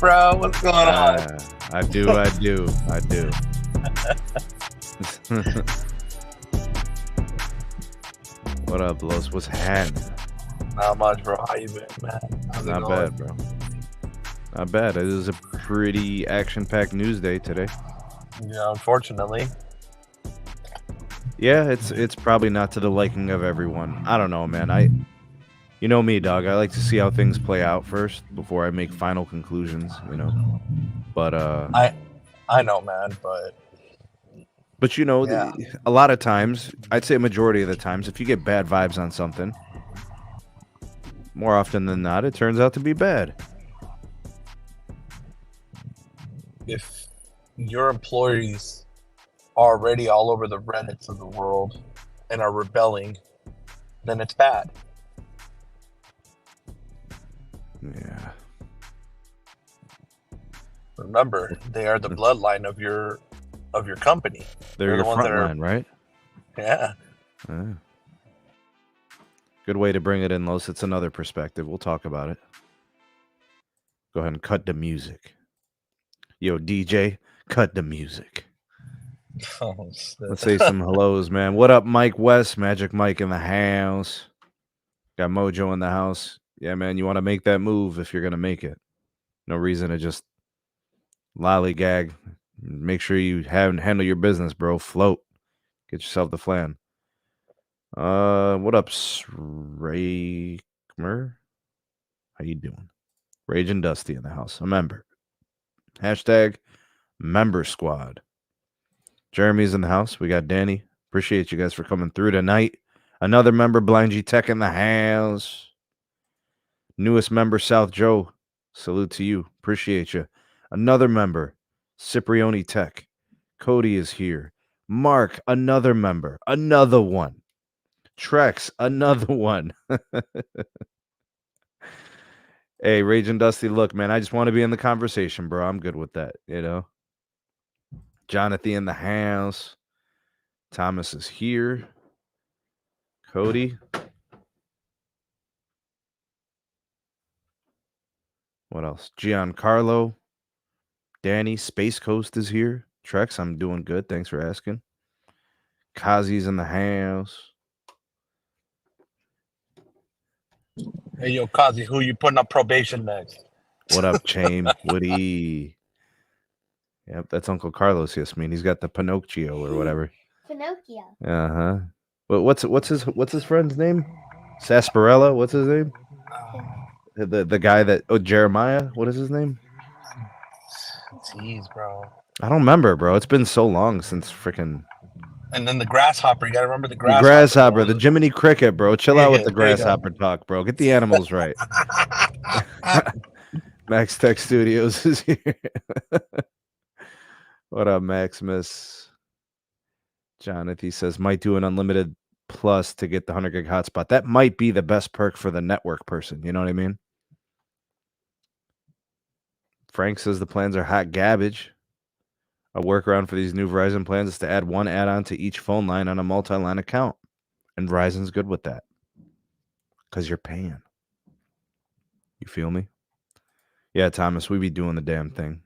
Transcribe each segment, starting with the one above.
bro? What's going on? I do. What up, Los? What's happening? Not much, bro. How you been, man? How's it Not going? bad, bro. Not bad. It is a pretty action-packed news day today. Yeah, unfortunately. Yeah, it's probably not to the liking of everyone. I don't know, man. You know me, dog. I like to see how things play out first before I make final conclusions, you know. But I know, man, But you know, yeah. a lot of times, I'd say a majority of the times, if you get bad vibes on something, more often than not, it turns out to be bad. If your employees are already all over the Reddits of the world and are rebelling, then it's bad. Yeah. Remember, they are the bloodline of your company. They're your the ones front that are- line, right? Yeah. Good way to bring it in, Los. It's another perspective. We'll talk about it. Go ahead and cut the music. Yo, DJ, cut the music. Oh, shit. Let's say some hellos, man. What up, Mike West? Magic Mike in the house. Got Mojo in the house. Yeah, man, you want to make that move if you're going to make it. No reason to just lollygag. Make sure you handle your business, bro. Float. Get yourself the flan. What up, Rakemer? How you doing? Rage and Dusty in the house. A member. Hashtag member squad. Jeremy's in the house. We got Danny. Appreciate you guys for coming through tonight. Another member, Blind G Tech in the house. Newest member, South Joe. Salute to you. Appreciate you. Another member, Cipriani Tech. Cody is here. Mark, another member. Another one. Trex, another one. Hey, Rage and Dusty, look, man, I just want to be in the conversation, bro. I'm good with that, you know. Jonathan in the house. Thomas is here. Cody. What else? Giancarlo. Danny. Space Coast is here. Trex, I'm doing good. Thanks for asking. Kazi's in the house. Hey, yo, Kazi, who you putting on probation next? What up, Chame? Woody? Yep, that's Uncle Carlos. Yes, he's got the Pinocchio or whatever. Pinocchio. Uh-huh. But what's his friend's name? Sarsaparilla? What's his name? The guy that Jeremiah? What is his name? Jeez, bro. I don't remember, bro. It's been so long since freaking. And then the grasshopper. You gotta remember the The grasshopper. grasshopper, the Jiminy Cricket, bro. Chill out with the there you go. grasshopper talk, bro. Get the animals right. Max Tech Studios is here. What up, Maximus? Jonathan says, might do an unlimited plus to get the 100 gig hotspot. That might be the best perk for the network person. You know what I mean? Frank says the plans are hot garbage. A workaround for these new Verizon plans is to add one add-on to each phone line on a multi-line account. And Verizon's good with that. Because you're paying. You feel me? Yeah, Thomas, we be doing the damn thing.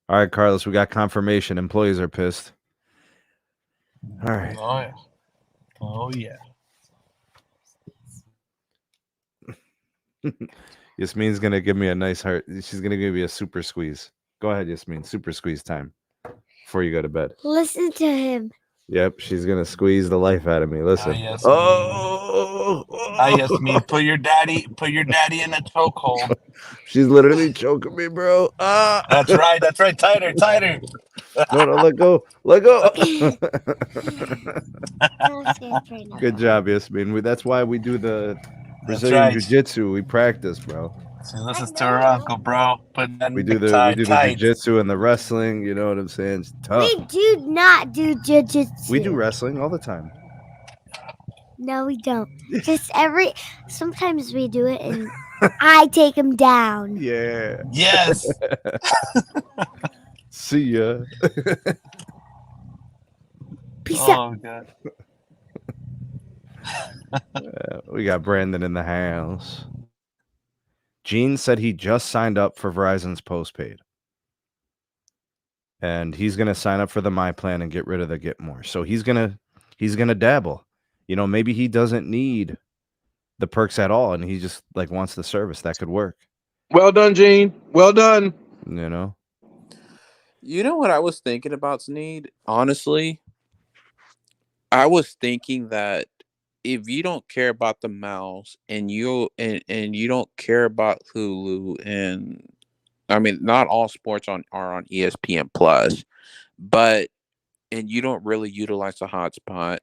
All right, Carlos, we got confirmation. Employees are pissed. All right. Oh, yeah. Oh, yeah. Yasmin's going to give me a nice heart. She's going to give me a super squeeze. Go ahead, Yasmin. Super squeeze time before you go to bed. Listen to him. Yep, she's going to squeeze the life out of me. Listen. Yasmin. Yasmin, put your daddy in a chokehold. She's literally choking me, bro. Ah. That's right. Tighter. No, let go. Good job, Yasmin. That's why we do the Brazilian Jiu-Jitsu. We practice, bro. See, this is to her uncle, bro. We do the Jiu-Jitsu and the wrestling. You know what I'm saying? It's tough. We do not do jiu-jitsu. We do wrestling all the time. No, we don't. Sometimes we do it and I take him down. Yeah. Yes. See ya. Peace out. Oh, God. We got Brandon in the house. Gene said he just signed up for Verizon's postpaid. And he's going to sign up for the My Plan and get rid of the Get More. So he's going to dabble. You know, maybe he doesn't need the perks at all and he just like wants the service. That could work. Well done, Gene. Well done. You know? You know what I was thinking about, Sneed? Honestly, I was thinking that if you don't care about the mouse and you don't care about Hulu, and I mean not all sports are on ESPN Plus, but and you don't really utilize the hotspot,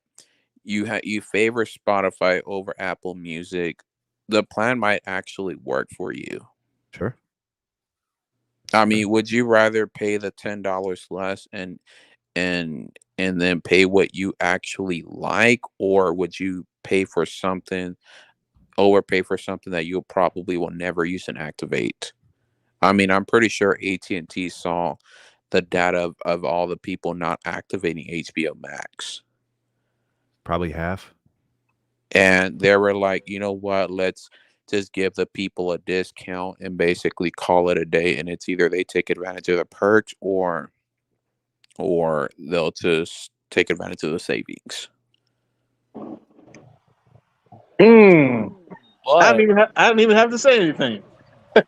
you favor Spotify over Apple Music, the plan might actually work for you. Sure. I mean, would you rather pay the $10 less and then pay what you actually like, or would you overpay for something that you probably will never use and activate? I mean, I'm pretty sure AT&T saw the data of all the people not activating HBO Max. Probably half. And they were like, you know what, let's just give the people a discount and basically call it a day. And it's either they take advantage of the perks or they'll just take advantage of the savings. I But, don't even have to say anything.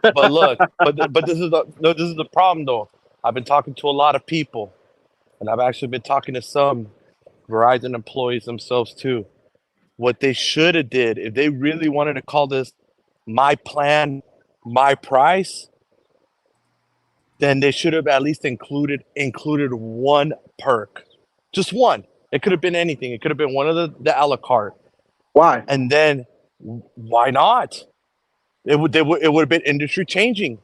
but look, but this is the problem though. I've been talking to a lot of people, and I've actually been talking to some Verizon employees themselves too. What they should have did, if they really wanted to call this my plan, my price, then they should have at least included one perk, just one. It could have been anything. It could have been one of the a la carte. Why? And then why not? It would have been industry changing.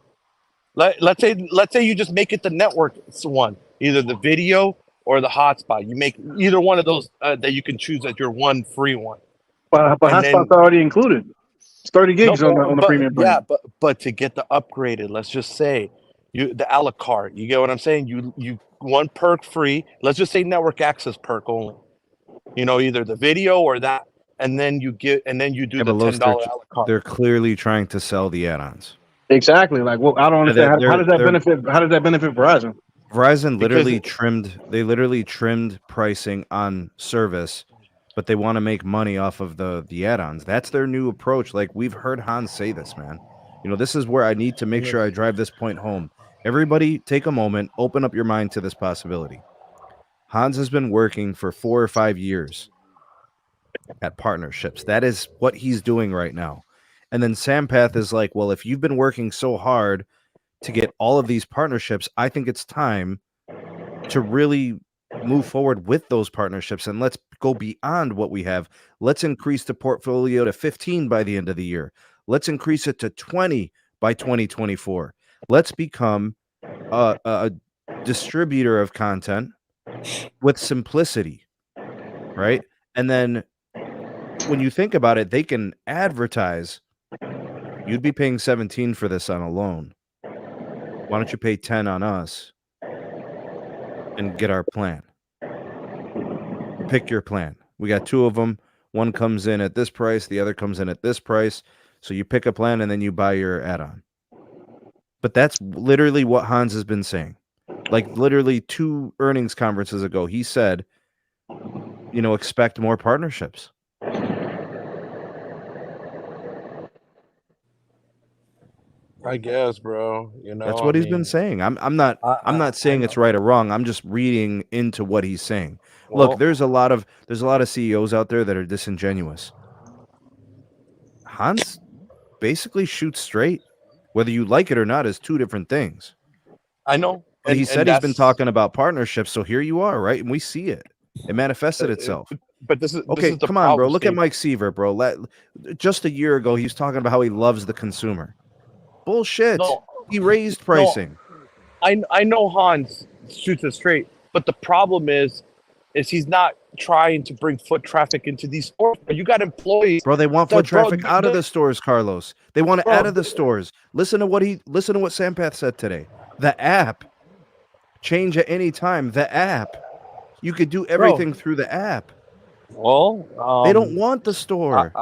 Let's say you just make it the network one, either the video or the hotspot. You make either one of those that you can choose as your one free one. But hotspot's already included. It's 30 gigs on the premium plan. Yeah, but to get the upgraded, let's just say the a la carte. You get what I'm saying? You one perk free. Let's just say network access perk only. You know, either the video or that, and then you do the $10 a la carte. They're clearly trying to sell the add-ons. Exactly. Like, well, I don't understand. How does that benefit? How does that benefit Verizon? Verizon literally trimmed pricing on service, but they want to make money off of the add-ons. That's their new approach. Like, we've heard Hans say this, man. You know, this is where I need to make sure I drive this point home. Everybody take a moment, open up your mind to this possibility. Hans has been working for 4 or 5 years at partnerships. That is what he's doing right now. And then Sampath is like, well, if you've been working so hard to get all of these partnerships, I think it's time to really move forward with those partnerships and let's go beyond what we have. Let's increase the portfolio to 15 by the end of the year. Let's increase it to 20 by 2024. Let's become a distributor of content with simplicity, right? And then when you think about it, they can advertise. You'd be paying 17 for this on a loan. Why don't you pay 10 on us and get our plan? Pick your plan. We got 2 of them. One comes in at this price. The other comes in at this price. So you pick a plan and then you buy your add-on. But that's literally what Hans has been saying. Like literally 2 earnings conferences ago, he said, you know, expect more partnerships. I guess, bro. You know, That's what he's been saying. I'm not saying it's right or wrong. I'm just reading into what he's saying. Well, Look, there's a lot of CEOs out there that are disingenuous. Hans basically shoots straight. Whether you like it or not is 2 different things. I know. But he said he's been talking about partnerships, so here you are, right? And we see it. It manifested itself. But this is okay. Come on, bro. Look at Mike Seaver, bro. Just a year ago, he was talking about how he loves the consumer. Bullshit. No, he raised pricing. No, I know Hans shoots it straight, but the problem is he's not trying to bring foot traffic into these stores. But you got employees, bro. They want foot traffic out of the stores, Carlos. They want it out of the stores. Listen to what Sampath said today. The app, change at any time. The app, you could do everything through the app. Well, they don't want the store.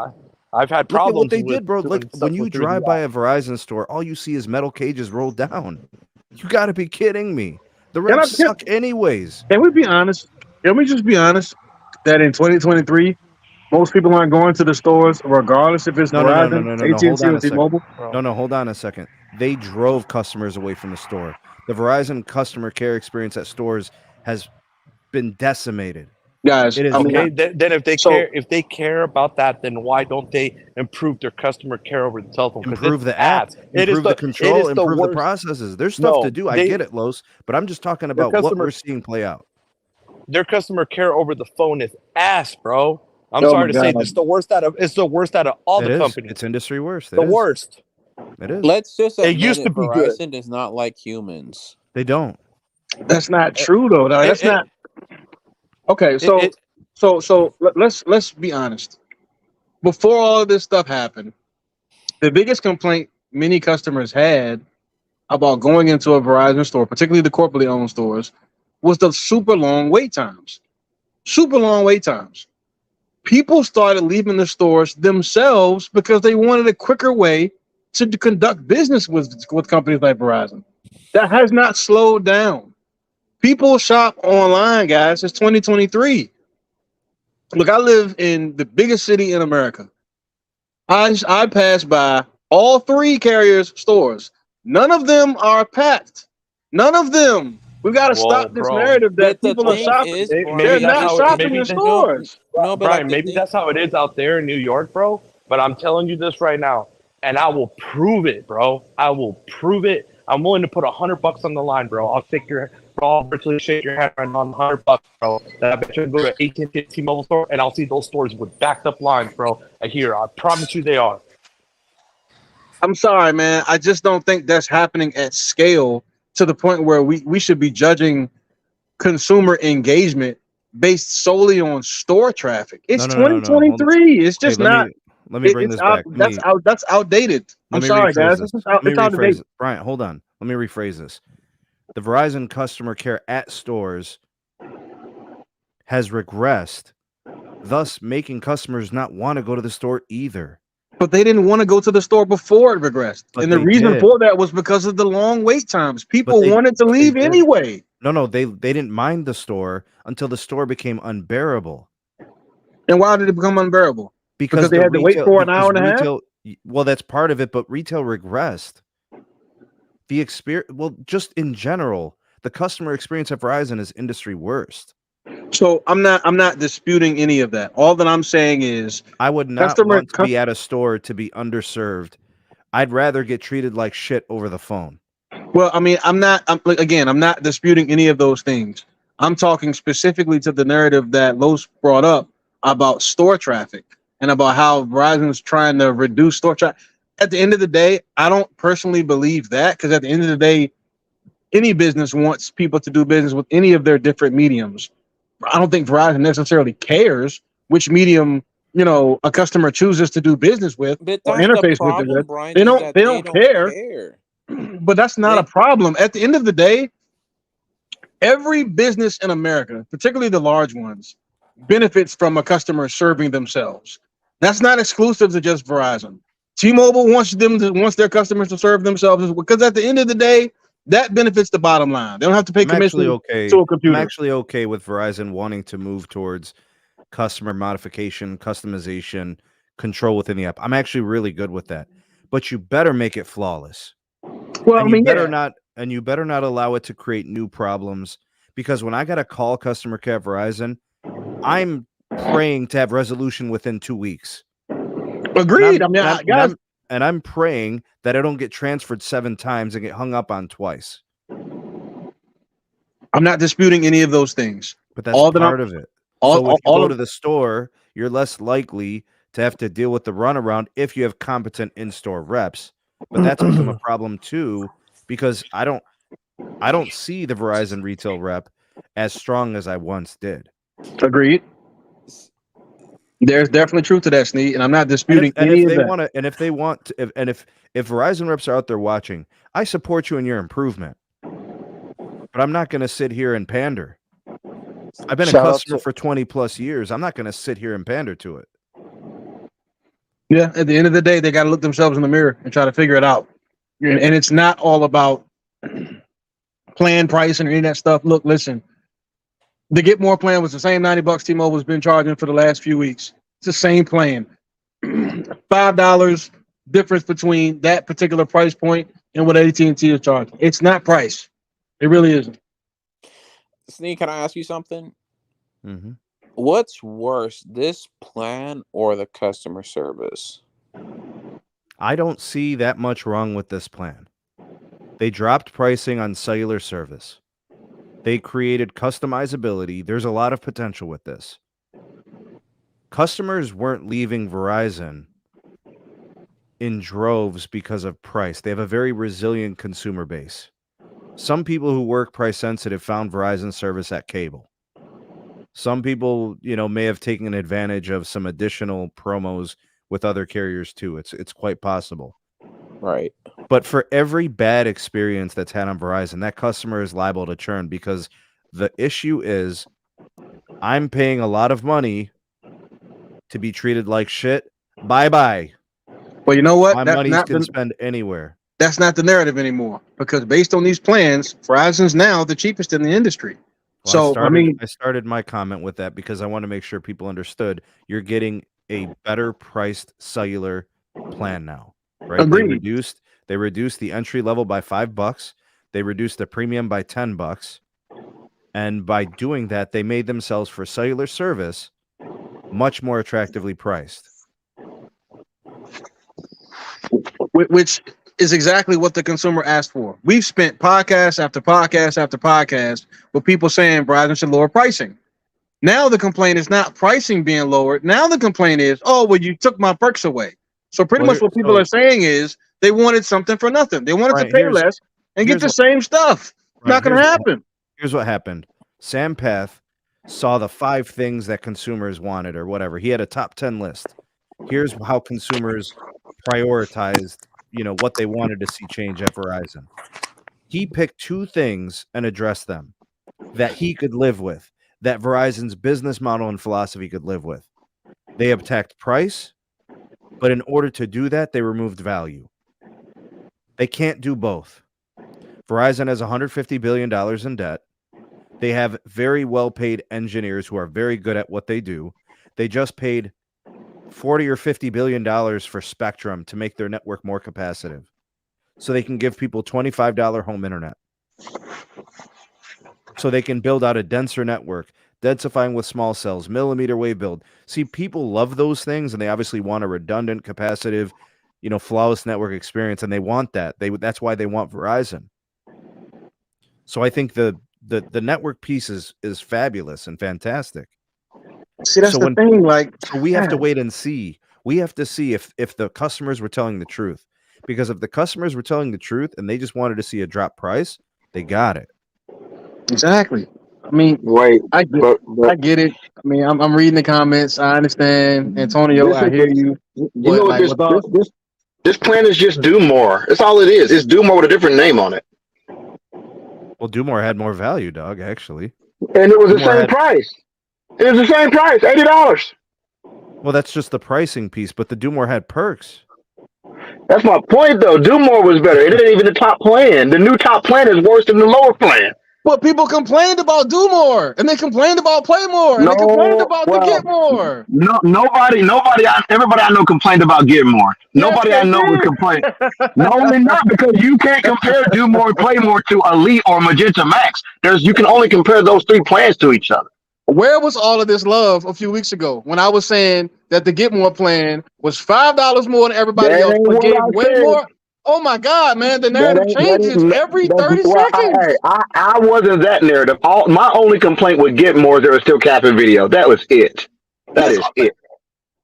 I've had Look at what problems they with did, bro. Like doing stuff when you with drive 3G by apps. a Verizon store, all you see is metal cages rolled down. You got to be kidding me. The reps suck anyways. Can we be honest? Can we just be honest that in 2023, most people aren't going to the stores regardless if it's No. Verizon, Hold AT&T, on or a second. T-Mobile? No, hold on a second. They drove customers away from the store. The Verizon customer care experience at stores has been decimated. Guys, It is Okay, then so if they care about that, then why don't they improve their customer care over the telephone? improve the ass. app, improve the control, improve the processes. There's stuff to do. I get it, Los, but I'm just talking about what we're seeing play out. Their customer care over the phone is ass, bro. I'm Oh sorry my to say, God. it's the worst out of all the companies. It's industry worst. The worst. It is. Let's just admit used to be good. Verizon does not like humans. They don't. That's not true though. That's not. Okay, so let's be honest. Before all of this stuff happened, the biggest complaint many customers had about going into a Verizon store, particularly the corporately owned stores, was the super long wait times. Super long wait times. People started leaving the stores themselves because they wanted a quicker way to conduct business with companies like Verizon. That has not slowed down. People shop online, guys. It's 2023. Look, I live in the biggest city in America. I pass by all three carriers' stores. None of them are packed. None of them. We've got to stop this narrative that people are shopping. They're not shopping in stores. No, Brian, maybe that's how it is out there in New York, bro. But I'm telling you this right now, and I will prove it, bro. I will prove it. I'm willing to put $100 on the line, bro. I'll virtually shake your hand right on $100, bro. That I bet you can go to AT&T T-Mobile store, and I'll see those stores with backed up lines, bro. I promise you they are. I'm sorry, man. I just don't think that's happening at scale to the point where we should be judging consumer engagement based solely on store traffic. It's 2023. It's just not. Let me bring this back. That's outdated. I'm sorry, guys. It's outdated. Brian, hold on. Let me rephrase this. The Verizon customer care at stores has regressed, thus making customers not want to go to the store either. But they didn't want to go to the store before it regressed. And the reason for that was because of the long wait times. People wanted to leave anyway. No, they didn't mind the store until the store became unbearable. And why did it become unbearable? Because they had to wait for an hour and a half? Well, that's part of it, but retail regressed. The experience, well, just in general, the customer experience at Verizon is industry worst. So I'm not disputing any of that. All that I'm saying is I would not want to be at a store to be underserved. I'd rather get treated like shit over the phone. Well, I mean, I'm not disputing any of those things. I'm talking specifically to the narrative that Los brought up about store traffic and about how Verizon's trying to reduce store traffic. At the end of the day, I don't personally believe that, because at the end of the day, any business wants people to do business with any of their different mediums. I don't think Verizon necessarily cares which medium, a customer chooses to do business with or interface with it. Brian, they don't care. But that's not a problem. At the end of the day, every business in America, particularly the large ones, benefits from a customer serving themselves. That's not exclusive to just Verizon. T-Mobile wants their customers to serve themselves, because at the end of the day, that benefits the bottom line. They don't have to pay commission to a computer. I'm actually okay with Verizon wanting to move towards customer modification, customization, control within the app. I'm actually really good with that. But you better make it flawless. Well, you better not allow it to create new problems, because when I got to call customer care at Verizon, I'm praying to have resolution within 2 weeks. Agreed. And I'm praying that I don't get transferred 7 times and get hung up on twice. I'm not disputing any of those things. But that's part of it. So if you go to the store, you're less likely to have to deal with the runaround if you have competent in-store reps. But that's become a problem too, because I don't see the Verizon retail rep as strong as I once did. Agreed. There's definitely truth to that, Sneed, and I'm not disputing any of that. If Verizon reps are out there watching, I support you in your improvement, but I'm not going to sit here and pander. I've been a customer for 20 plus years. I'm not going to sit here and pander to it. Yeah, at the end of the day, they got to look themselves in the mirror and try to figure it out. And it's not all about plan pricing or any of that stuff. Look, listen, the Get More plan was the same $90 T-Mobile has been charging for the last few weeks. It's the same plan. $5 difference between that particular price point and what AT&T is charging. It's not price. It really isn't. Sneak, can I ask you something? Mm-hmm. What's worse, this plan or the customer service? I don't see that much wrong with this plan. They dropped pricing on cellular service. They created customizability. There's a lot of potential with this. Customers weren't leaving Verizon in droves because of price. They have a very resilient consumer base. Some people who work price sensitive found Verizon service at cable. Some people, may have taken advantage of some additional promos with other carriers too. It's quite possible. Right. But for every bad experience that's had on Verizon, that customer is liable to churn because the issue is I'm paying a lot of money to be treated like shit. Bye-bye. Well, you know what? My money can spend anywhere. That's not the narrative anymore because based on these plans, Verizon's now the cheapest in the industry. Well, I started my comment with that because I want to make sure people understood you're getting a better priced cellular plan now, right? Agreed. They reduced the entry level by $5. They reduced the premium by $10. And by doing that, they made themselves for cellular service much more attractively priced. Which is exactly what the consumer asked for. We've spent podcast after podcast after podcast with people saying Verizon should lower pricing. Now the complaint is not pricing being lowered. Now the complaint is, oh, well, you took my perks away. So pretty much what people are saying is they wanted something for nothing. They wanted to pay less and get the same stuff. Not going to happen. Here's what happened. Sam Path saw the 5 things that consumers wanted or whatever. He had a top 10 list. Here's how consumers prioritized, what they wanted to see change at Verizon. He picked 2 things and addressed them that he could live with, that Verizon's business model and philosophy could live with. They attacked price, but in order to do that, they removed value. They can't do both. Verizon has $150 billion in debt. They have very well-paid engineers who are very good at what they do. They just paid $40 or $50 billion for spectrum to make their network more capacitive so they can give people $25 home internet. So they can build out a denser network, densifying with small cells, mmWave build. See, people love those things, and they obviously want a redundant, capacitive, flawless network experience, and they want that. That's why they want Verizon. So I think the network piece is fabulous and fantastic. See, that's the thing. So we have to wait and see. We have to see if the customers were telling the truth. Because if the customers were telling the truth and they just wanted to see a drop price, they got it. Exactly. I mean, I get it. I mean, I'm reading the comments. I understand, Antonio. I hear you. This plan is just do more. That's all it is. It's do more with a different name on it. Well, do more had more value, dog. Actually, and it was the same price. It was the same price, $80. Well, that's just the pricing piece, but the do more had perks. That's my point, though. Do more was better. It isn't even the top plan. The new top plan is worse than the lower plan. But people complained about do more, and they complained about play more, and they complained about the get more. Everybody I know complained about get more. Nobody I know would complain. No, not because you can't compare do more and play more to Elite or Magenta Max. You can only compare those 3 plans to each other. Where was all of this love a few weeks ago when I was saying that the Get More plan was $5 more than everybody else, but gave way more? Oh my God, man! The narrative changes every 30 seconds. I wasn't that narrative. My only complaint with Get More is there was still capping video. That was it. That is it.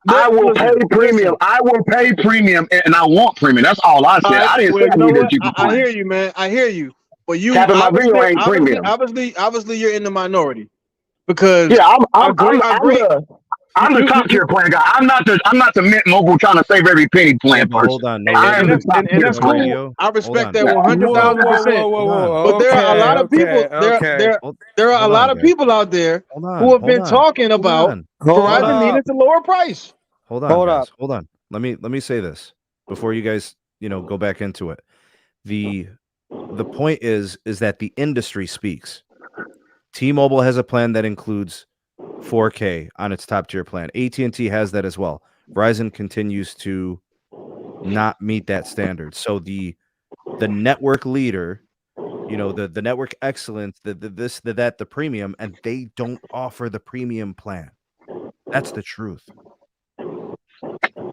I will pay premium. I will pay premium, and I want premium. That's all I said. I didn't say that you I hear you, man. I hear you. But you capping my video ain't premium. Obviously, you're in the minority because I'm the top tier plan guy. I'm not the Mint Mobile trying to save every penny plan person. Hold on, I am the top tier plan. I respect that 100,000%. But there are a lot of people. There are a lot of people out there who have been talking about Verizon needed to lower price. Hold on. let me say this before you guys, go back into it. The point is that the industry speaks. T-Mobile has a plan that includes 4K on its top tier plan. AT&T has that as well. Verizon continues to not meet that standard. So the network leader, the network excellence, the premium, and they don't offer the premium plan. That's the truth.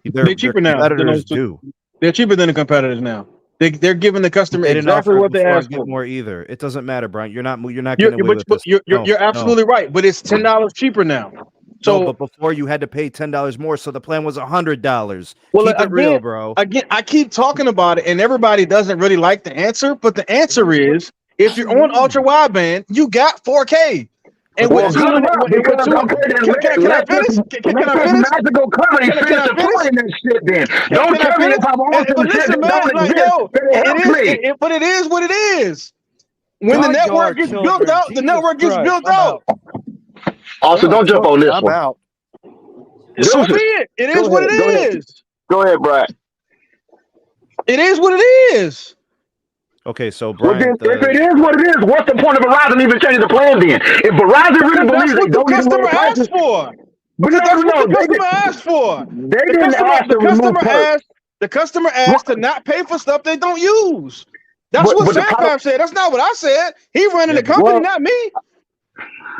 They're cheaper now. Competitors do. They're cheaper than the competitors now. They're giving the customer exactly what they asked for. More either. It doesn't matter, Brian. You're not getting away with but this. You're absolutely right. But it's $10 cheaper now. So, but before you had to pay $10 more, so the plan was $100. Well, keep it real, bro. Again, I keep talking about it, and everybody doesn't really like the answer. But the answer is, if you're on ultra wideband, you got 4K. And can I finish? Can I finish? Magical cover and finish deploying that shit then. Don't tell me if I'm on but listen, man, but it is what it is. When the network gets built out, the network gets built out. Also, don't jump on this one. Out. So be it. It is what it is. Go ahead, Brad. It is what it is. Okay, so Brian, if it is what it is, what's the point of Verizon even changing the plan then? If Verizon really believes it, don't get the customer asked for. Because that's what the customer asked for. They didn't ask to remove perks. The customer asked to not pay for stuff they don't use. That's what Sanchez said. That's not what I said. He running the company, not me.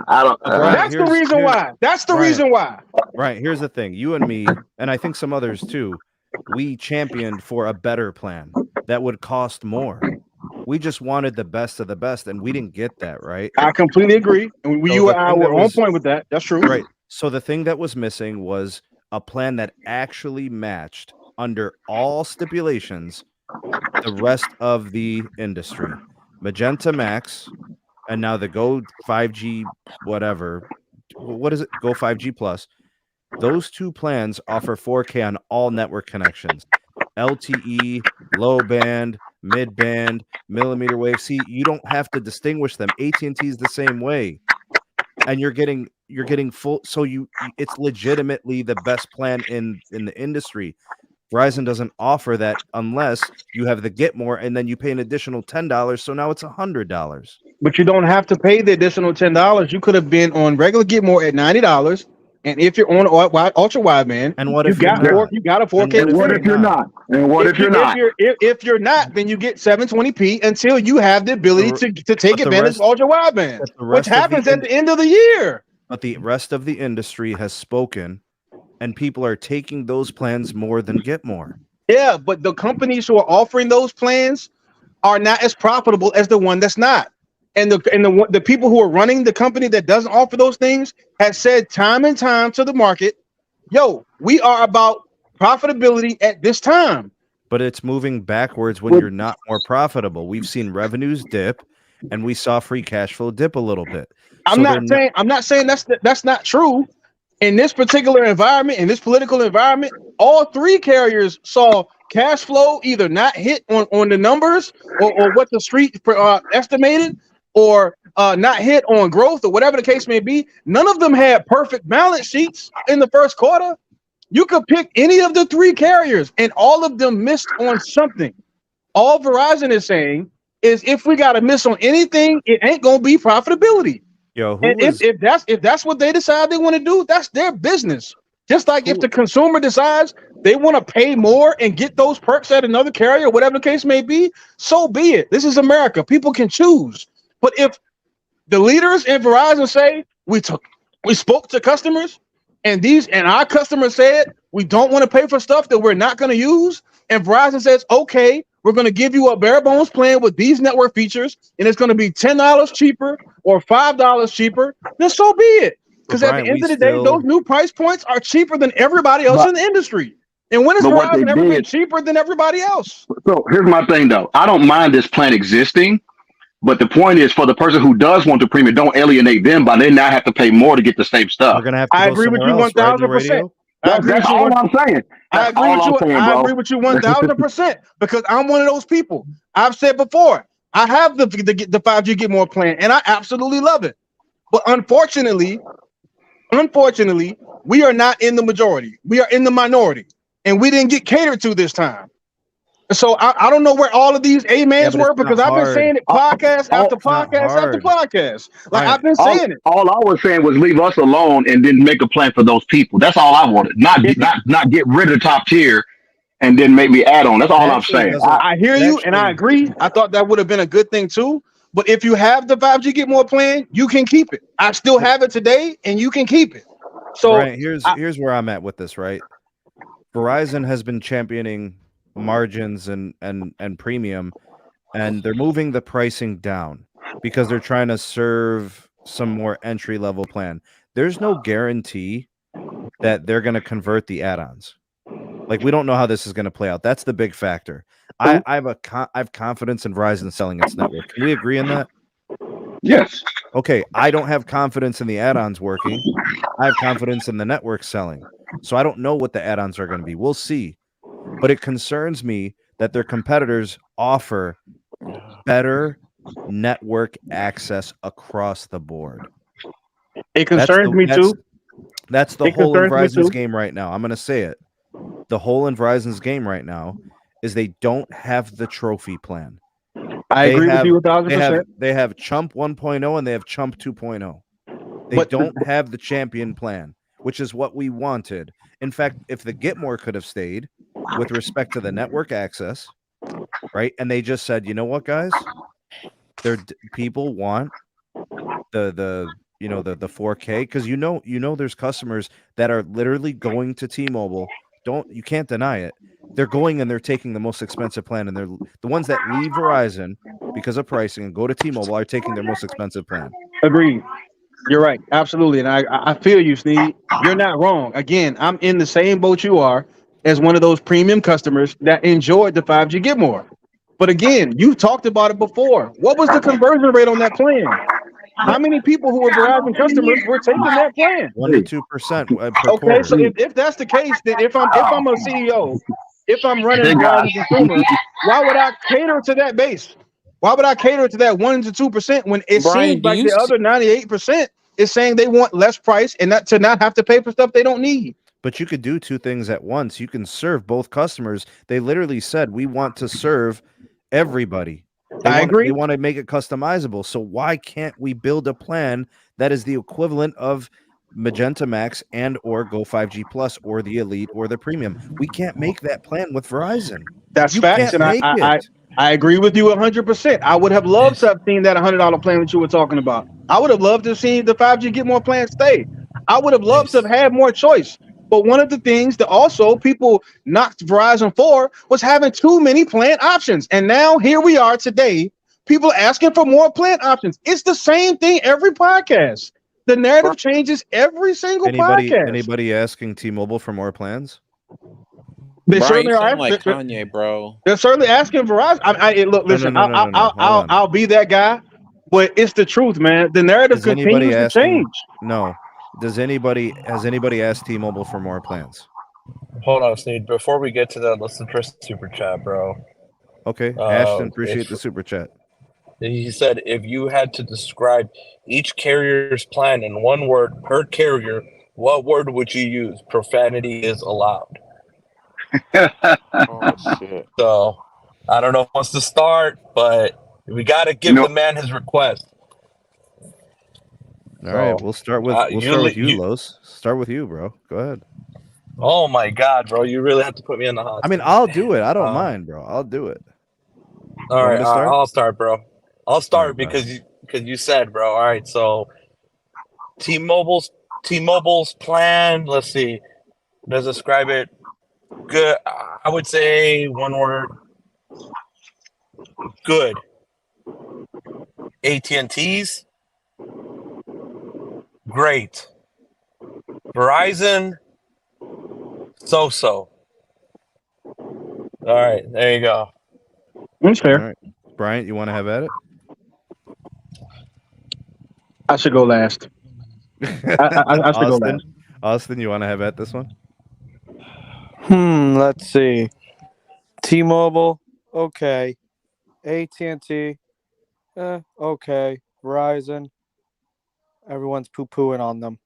I don't. That's the reason why. That's the reason why. Right. Here's the thing. You and me, and I think some others too, we championed for a better plan that would cost more. We just wanted the best of the best, and we didn't get that, right? I completely agree. And you and I were on point with that. That's true. Right. So the thing that was missing was a plan that actually matched under all stipulations the rest of the industry. Magenta MAX, and now the Go 5G, whatever. What is it? Go 5G Plus. Those two plans offer 4K on all network connections. LTE, low band, mid band, millimeter wave. See, you don't have to distinguish them. AT&T is the same way, and you're getting full. So it's legitimately the best plan in the industry. Verizon doesn't offer that unless you have the Get More, and then you pay an additional $10. So now it's $100. But you don't have to pay the additional $10. You could have been on regular Get More at $90. And if you're on ultra wideband, and what if you got a 4K? And what if you're not? And what if you're not? If you're not, then you get 720p until you have the ability to take advantage of ultra wideband, which happens at the end of the year. But the rest of the industry has spoken, and people are taking those plans more than Get More. Yeah, but the companies who are offering those plans are not as profitable as the one that's not. And the people who are running the company that doesn't offer those things have said time and time to the market, yo, we are about profitability at this time. But it's moving backwards when you're not more profitable. We've seen revenues dip, and we saw free cash flow dip a little bit. I'm not saying that's not true. In this particular environment, in this political environment, all three carriers saw cash flow either not hit on the numbers or what the street estimated, or not hit on growth, or whatever the case may be. None of them had perfect balance sheets in the first quarter. You could pick any of the three carriers, and all of them missed on something. All Verizon is saying is, if we got to miss on anything, it ain't gonna be profitability. Yo, if that's what they decide they want to do, that's their business. Just like if the consumer decides they want to pay more and get those perks at another carrier, whatever the case may be, so be it. This is America. People can choose. But if the leaders in Verizon say we spoke to customers, and our customers said we don't want to pay for stuff that we're not going to use, and Verizon says, okay, we're going to give you a bare bones plan with these network features, and it's going to be $10 cheaper or $5 cheaper, then so be it. Because at the end of the day, those new price points are cheaper than everybody else in the industry. And when has Verizon ever been cheaper than everybody else? So here's my thing, though. I don't mind this plan existing. But the point is, for the person who does want the premium, don't alienate them by they now have to pay more to get the same stuff. We're gonna have to I agree with you 1,000%. That's all I'm saying. I agree with you 1,000% because I'm one of those people. I've said before, I have the 5G Get More plan, and I absolutely love it. But unfortunately, we are not in the majority. We are in the minority. and we didn't get catered to this time. So I don't know where all of these amens were, because I've been saying it podcast after podcast after podcast. Like, I've been saying it. All I was saying was leave us alone and then make a plan for those people. That's all I wanted. Not get rid of the top tier and then make me add on. That's all I'm saying. I hear you, and I agree. I thought that would have been a good thing too. But if you have the 5G Get More plan, you can keep it. I still have it today, and you can keep it. So here's where I'm at with this, right? Verizon has been championing margins and premium, and they're moving the pricing down because they're trying to serve some more entry level plan. There's no guarantee that they're going to convert the add-ons. Like, we don't know how this is going to play out. That's the big factor. I have confidence in Verizon selling its network. Can we agree on that? Yes. Okay, I don't have confidence in the add-ons working. I have confidence in the network selling. So I don't know what the add-ons are going to be. We'll see. But it concerns me that their competitors offer better network access across the board. It concerns me too. That's the whole in Verizon's game right now. I'm going to say it. The whole in Verizon's game right now is they don't have the trophy plan. I agree with you 1,000%. They have Chump 1.0 and they have Chump 2.0. They don't have the champion plan, which is what we wanted. In fact, if the Get More could have stayed with respect to the network access, right? And they just said, you know what, guys? People want the 4K, because you know there's customers that are literally going to T-Mobile. You can't deny it. They're going and they're taking the most expensive plan, and they're the ones that leave Verizon because of pricing and go to T-Mobile are taking their most expensive plan. Agreed. You're right. Absolutely. And I feel you, Sneed. You're not wrong. Again, I'm in the same boat you are, as one of those premium customers that enjoyed the 5G Get More. But again, you've talked about it before. What was the conversion rate on that plan? How many people who were Verizon customers were taking that plan? 1 to 2% per Okay, quarter. so if that's the case, then if I'm a CEO, if I'm running Verizon consumer, why would I cater to that base? Why would I cater to that 1 to 2% when it seems like the other 98% is saying they want less price and not have to pay for stuff they don't need? But you could do two things at once. You can serve both customers. They literally said, we want to serve everybody. I agree. They want to make it customizable. So why can't we build a plan that is the equivalent of Magenta MAX and or Go 5G Plus or the Elite or the Premium? We can't make that plan with Verizon. That's facts, and I agree with you 100%. I would have loved to have seen that $100 plan that you were talking about. I would have loved to have seen the 5G Get More plan stay. I would have loved to have had more choice. But one of the things that also people knocked Verizon for was having too many plan options. And now here we are today, people asking for more plan options. It's the same thing every podcast. The narrative changes every single podcast. Anybody asking T-Mobile for more plans? They certainly are. Like Kanye, bro. They're certainly asking Verizon. Look, listen. I'll be that guy, but it's the truth, man. The narrative continues to change. No. Has anybody asked T-Mobile for more plans? Hold on, Sneed. Before we get to that, let's address the super chat, bro. Okay. Ashton, appreciate the super chat. He said, if you had to describe each carrier's plan in one word per carrier, what word would you use? Profanity is allowed. Oh, shit. So, I don't know who wants to start, but we got to give the man his request. All right, we'll start with you, Los. Start with you, bro. Go ahead. Oh my God, bro! You really have to put me in the hot. I mean, I'll do it. I don't mind, bro. I'll do it. All right, I'll start, bro. I'll start because you said, bro. All right, so T-Mobile's plan. Let's see. Let's describe it. Good. I would say one word. Good. AT&T's. Great. Verizon, so-so. All right, there you go. That's fair. All right. Bryant, you want to have at it? I should go last. I should go last. Austin, you want to have at this one? Let's see. T-Mobile, okay. AT&T, okay. Verizon, everyone's poo-pooing on them.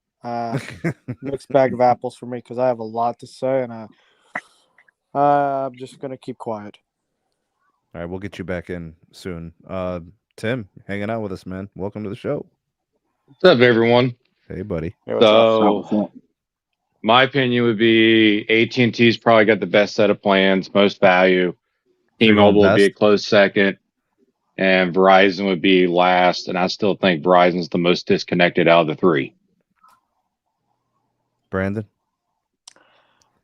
Mixed bag of apples for me because I have a lot to say, and I'm just gonna keep quiet. All right, we'll get you back in soon. Tim, hanging out with us, man. Welcome to the show. What's up, everyone? Hey, buddy. Hey, what's up? So, my opinion would be AT&T's probably got the best set of plans, most value. You're going T-Mobile would be a best? close second, and Verizon would be last. And I still think Verizon's the most disconnected out of the three. Brandon?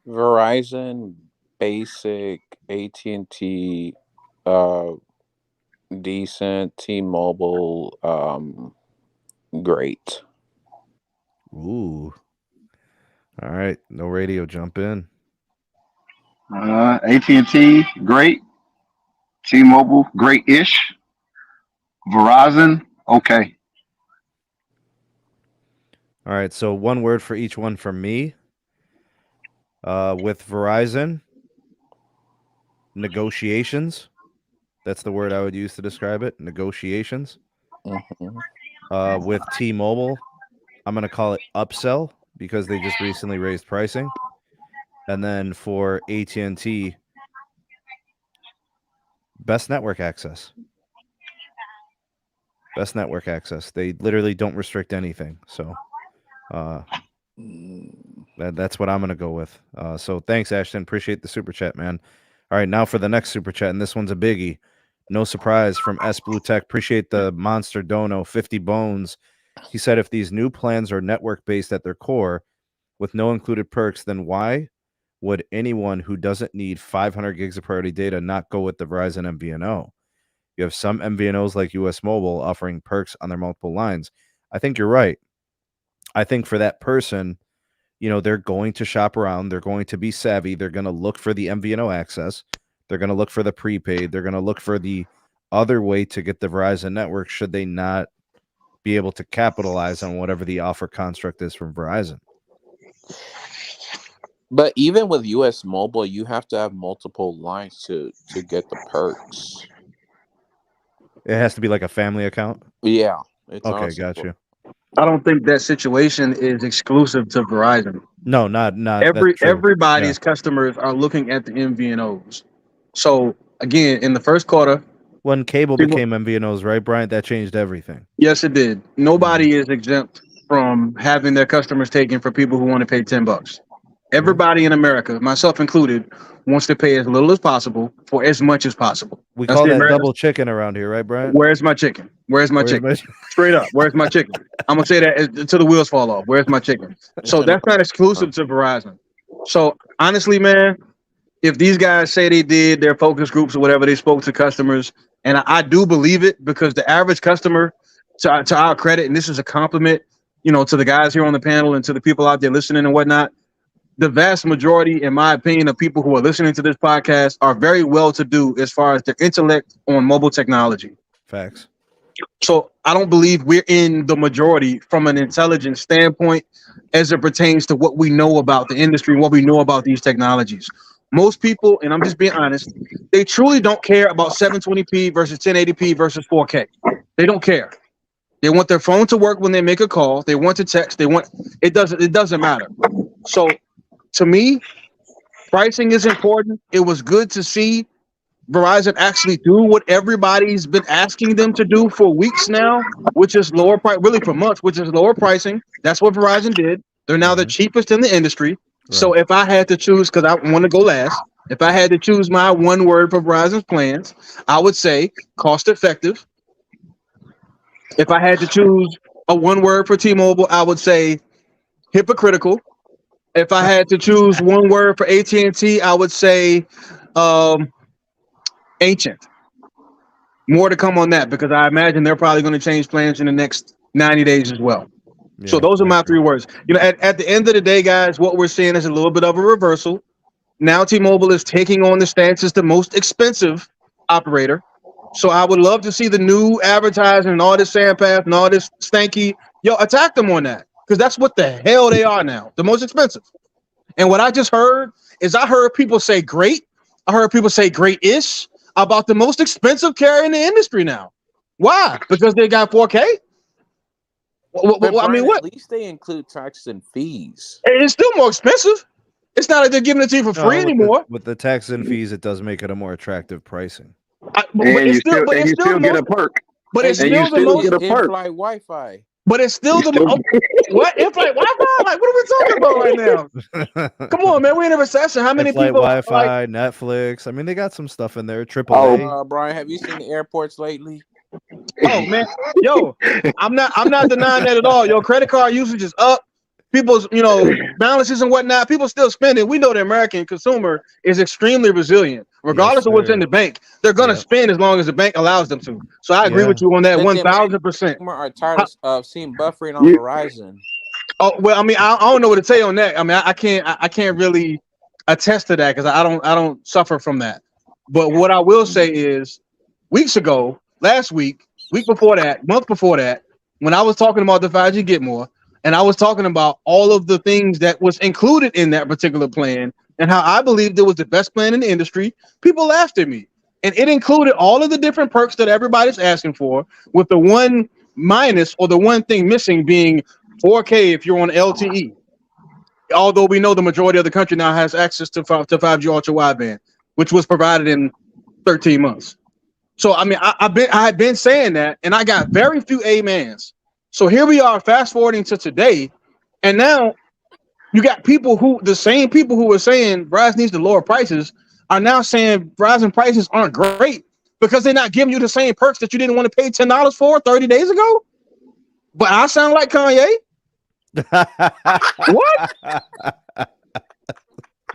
Verizon, basic, AT&T, decent, T-Mobile, great. Ooh. All right. No radio. Jump in. AT&T, great. T-Mobile, great-ish. Verizon, okay. All right. So one word for each one from me. With Verizon, negotiations. That's the word I would use to describe it. Negotiations. Mhm. With T-Mobile, I'm going to call it upsell because they just recently raised pricing. And then for AT&T, best network access. Best network access. They literally don't restrict anything. So that's what I'm going to go with. So thanks, Ashton. Appreciate the super chat, man. All right, now for the next super chat, and this one's a biggie. No surprise from S Blue Tech. Appreciate the monster dono, 50 bones. He said if these new plans are network-based at their core with no included perks, then why would anyone who doesn't need 500 gigs of priority data not go with the Verizon MVNO? You have some MVNOs like US Mobile offering perks on their multiple lines. I think you're right. I think for that person, you know, they're going to shop around. They're going to be savvy. They're going to look for the MVNO access. They're going to look for the prepaid. They're going to look for the other way to get the Verizon network should they not be able to capitalize on whatever the offer construct is from Verizon. But even with US Mobile, you have to have multiple lines to get the perks. It has to be like a family account? Yeah. It's Okay, not got simple. you. I don't think that situation is exclusive to Verizon. No, not that's true. Everybody's customers are looking at the MVNOs. So again, in the first quarter, When cable people- became MVNOs, right, Bryant? That changed everything. yes, it did. Nobody is exempt from having their customers taken for people who want to pay $10. Everybody in America, myself included, wants to pay as little as possible for as much as possible. We That's call the that American- double chicken around here, right, Bryant? Where's my chicken? Where's my chicken? Straight up, where's my chicken? I'm gonna say that until the wheels fall off. Where's my chicken? So that's not exclusive to Verizon. So honestly, man, if these guys say they did their focus groups or whatever, they spoke to customers, and I do believe it because the average customer, to our credit, and this is a compliment, you know, to the guys here on the panel and to the people out there listening and whatnot. The vast majority, in my opinion, of people who are listening to this podcast are very well-to-do as far as their intellect on mobile technology. Facts. So I don't believe we're in the majority from an intelligence standpoint as it pertains to what we know about the industry, what we know about these technologies. Most people, and I'm just being honest, they truly don't care about 720p versus 1080p versus 4K. They don't care. They want their phone to work when they make a call. They want to text. It doesn't matter. So to me, pricing is important. It was good to see Verizon actually do what everybody's been asking them to do for weeks now, which is lower price, really for months, which is lower pricing. That's what Verizon did. They're now the cheapest in the industry. Right. So if I had to choose, because I want to go last, if I had to choose my one word for Verizon's plans, I would say cost effective. If I had to choose a one word for T-Mobile, I would say hypocritical. If I had to choose one word for AT&T, I would say ancient. More to come on that because I imagine they're probably going to change plans in the next 90 days as well. Yeah, so those are my three words. You know, at the end of the day, guys, what we're seeing is a little bit of a reversal. Now T-Mobile is taking on the stance as the most expensive operator. So I would love to see the new advertising and all this sandpath and all this stanky. Yo, attack them on that because that's what the hell they are now, the most expensive. And what I just heard is I heard people say great. I heard people say great-ish about the most expensive carrier in the industry now. Why? Because they got 4K? I mean, what? At least they include taxes and fees. It's still more expensive. It's not like they're giving it to you for free anymore. With the tax and fees, it does make it a more attractive pricing. But you still get a perk. But it's And still you the still most get a perk. in-flight Wi-Fi. But it's still what in-flight Wi-Fi? Like, what are we talking about right now? Come on, man. We're in a recession. How many people? Wi-Fi, Netflix. I mean, they got some stuff in there. AAA. Brian, have you seen the airports lately? Oh man, yo, I'm not denying that at all. Your credit card usage is up. People's, balances and whatnot. People still spending. We know the American consumer is extremely resilient, regardless of what's in the bank. They're gonna spend as long as the bank allows them to. So I agree with you on that 1,000%. Are tired of seeing buffering on Verizon. Oh well, I mean, I don't know what to tell you on that. I mean, I can't really attest to that because I don't suffer from that. But what I will say is, weeks ago, last week before that, month before that, when I was talking about the 5G Get More, and I was talking about all of the things that was included in that particular plan and how I believed it was the best plan in the industry, people laughed at me. And it included all of the different perks that everybody's asking for, with the one minus or the one thing missing being 4K if you're on LTE. Although we know the majority of the country now has access to 5G ultra wideband, which was provided in 13 months. So I mean, I had been saying that, and I got very few amens. So here we are, fast forwarding to today, and now you got the same people who were saying Verizon needs to lower prices are now saying Verizon prices aren't great because they're not giving you the same perks that you didn't want to pay $10 for 30 days ago. But I sound like Kanye. What?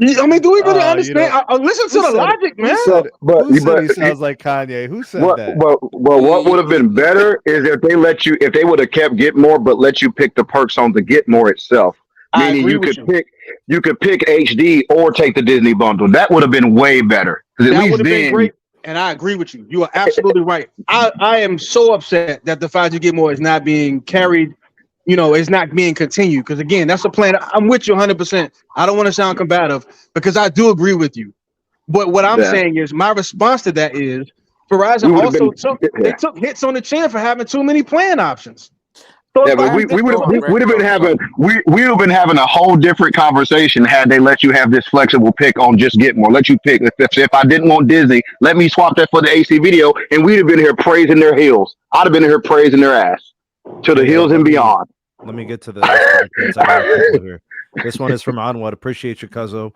I mean, do we really understand? Listen to the logic, man. Who said he sounds like Kanye? Who said that? Well, what would have been better is if they would have kept Get More, but let you pick the perks on the Get More itself. Meaning you could pick HD or take the Disney bundle. That would have been way better. That would have been great. And I agree with you. You are absolutely right. I am so upset that the 5G Get More is not being carried. It's not being continued because, again, that's a plan. I'm with you 100%. I don't want to sound combative because I do agree with you. But what I'm saying is my response to that is Verizon took hits on the chin for having too many plan options. So but we would have been having a whole different conversation had they let you have this flexible pick on just Get More. Let you pick. If I didn't want Disney, let me swap that for the AC video, and we'd have been here praising their heels. I'd have been here praising their ass to the hills and beyond. Let me get to the This one is from Onwad. Appreciate you, Cuzzo.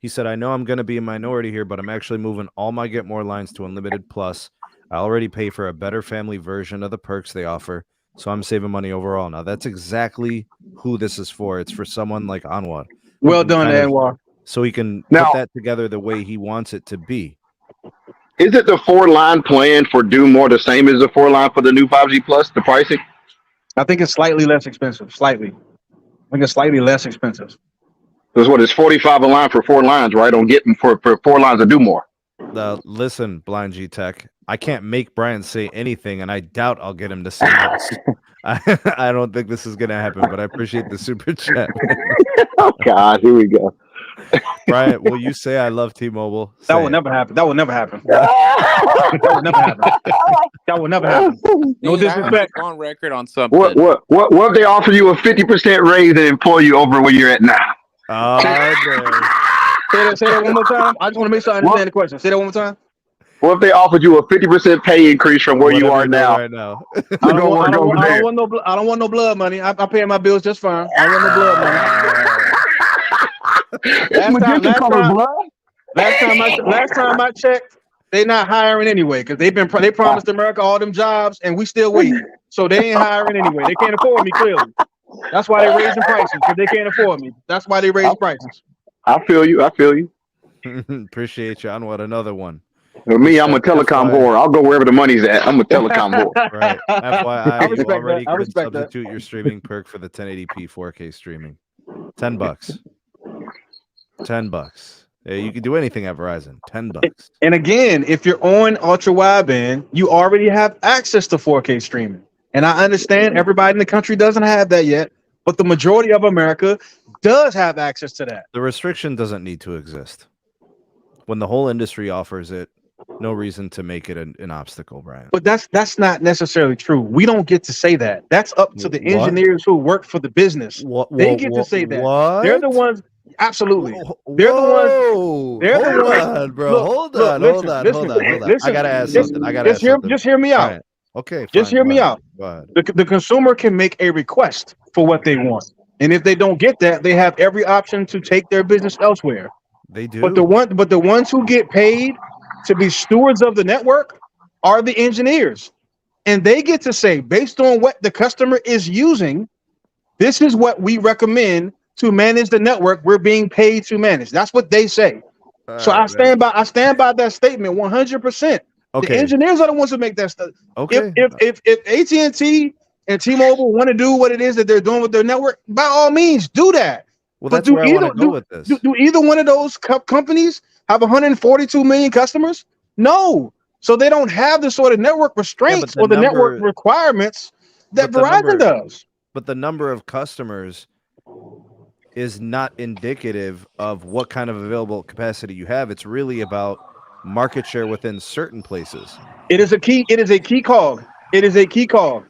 He said, I know I'm going to be a minority here, but I'm actually moving all my Get More lines to Unlimited Plus. I already pay for a better family version of the perks they offer, so I'm saving money overall. Now, that's exactly who this is for. It's for someone like Onwad. Well done, Anwar. So he can put that together the way he wants it to be. Is it the 4-line plan for Do More the same as the 4-line for the new 5G Plus, the pricing? I think it's slightly less expensive. Slightly. I think it's slightly less expensive. That's what it's $45 a line for 4 lines, right? On getting for 4 lines of Do More. Listen, Blind G Tech, I can't make Brian say anything, and I doubt I'll get him to say this. I don't think this is going to happen, but I appreciate the super chat. Oh, God, here we go. Brian, will you say I love T-Mobile? That will never happen. That will never happen. That will never happen. That will never happen. No disrespect. On record on something. What if they offer you a 50% raise and employ you over where you're at now? Oh, say that one more time. I just want to make sure I understand the question. Say that one more time. What if they offered you a 50% pay increase from where you are now? Right now. I don't want no blood money. I pay my bills just fine. I don't want no blood money. Last time I checked, they not hiring anyway because they promised America all them jobs and we still waiting. So they ain't hiring anyway. They can't afford me clearly. That's why they raising prices because they can't afford me. That's why they raise prices. I feel you. Appreciate you. On what another one. For me, I'm a telecom whore. I'll go wherever the money's at. I'm a telecom whore. Right. FYI, you already can substitute your streaming perk for the 1080p 4K streaming. $10. $10. Yeah, you can do anything at Verizon. $10. And again, if you're on ultra wideband, you already have access to 4K streaming. And I understand everybody in the country doesn't have that yet, but the majority of America does have access to that. The restriction doesn't need to exist. When the whole industry offers it, no reason to make it an obstacle, Brian. But that's not necessarily true. We don't get to say that. That's up to the engineers who work for the business. They get to say that. What? They're the ones. Absolutely. They're the ones. They're the ones. Hold on, bro. Look, Hold look, on. listen, Hold on. listen, Hold on. Hold on. listen, I gotta ask just- something. I gotta ask Just hear, something. just hear me out. Brian. Okay, Just fine, hear go me ahead. out. Go ahead. The consumer can make a request for what they want, and if they don't get that, they have every option to take their business elsewhere. They do. But the ones who get paid to be stewards of the network are the engineers, and they get to say, based on what the customer is using, this is what we recommend to manage the network we're being paid to manage. That's what they say. So I stand by that statement 100%. Okay. The engineers are the ones who make that stuff. Okay. If AT&T and T-Mobile want to do what it is that they're doing with their network, by all means, do that. Well, But that's where I want to go with this. Do either one of those companies have 142 million customers? No. So they don't have the sort of network restraints or the network requirements that Verizon does. But the number of customers is not indicative of what kind of available capacity you have. It's really about market share within certain places. It is a key cog. It is a key cog.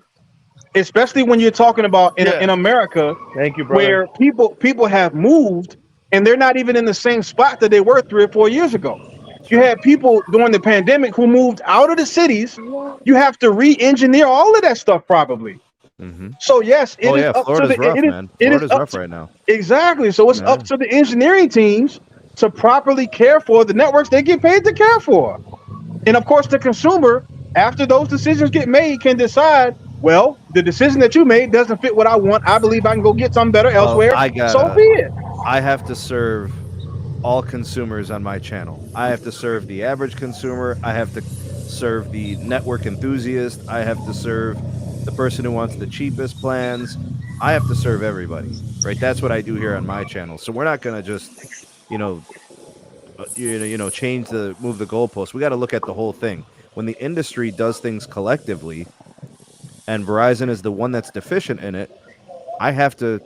Especially when you're talking about in America, thank you, brother, where people have moved and they're not even in the same spot that they were 3 or 4 years ago. You had people during the pandemic who moved out of the cities. You have to re-engineer all of that stuff probably. Mm-hmm. So yes, it is up Florida's to the rough, man. Florida's rough right now. Exactly. So it's up to the engineering teams to properly care for the networks they get paid to care for. And of course, the consumer, after those decisions get made, can decide, well, the decision that you made doesn't fit what I want. I believe I can go get something better elsewhere. So be it. I have to serve all consumers on my channel. I have to serve the average consumer. I have to serve the network enthusiast. I have to serve the person who wants the cheapest plans. I have to serve everybody, right? That's what I do here on my channel. So we're not going to just, move the goalposts. We got to look at the whole thing. When the industry does things collectively, and Verizon is the one that's deficient in it, I have to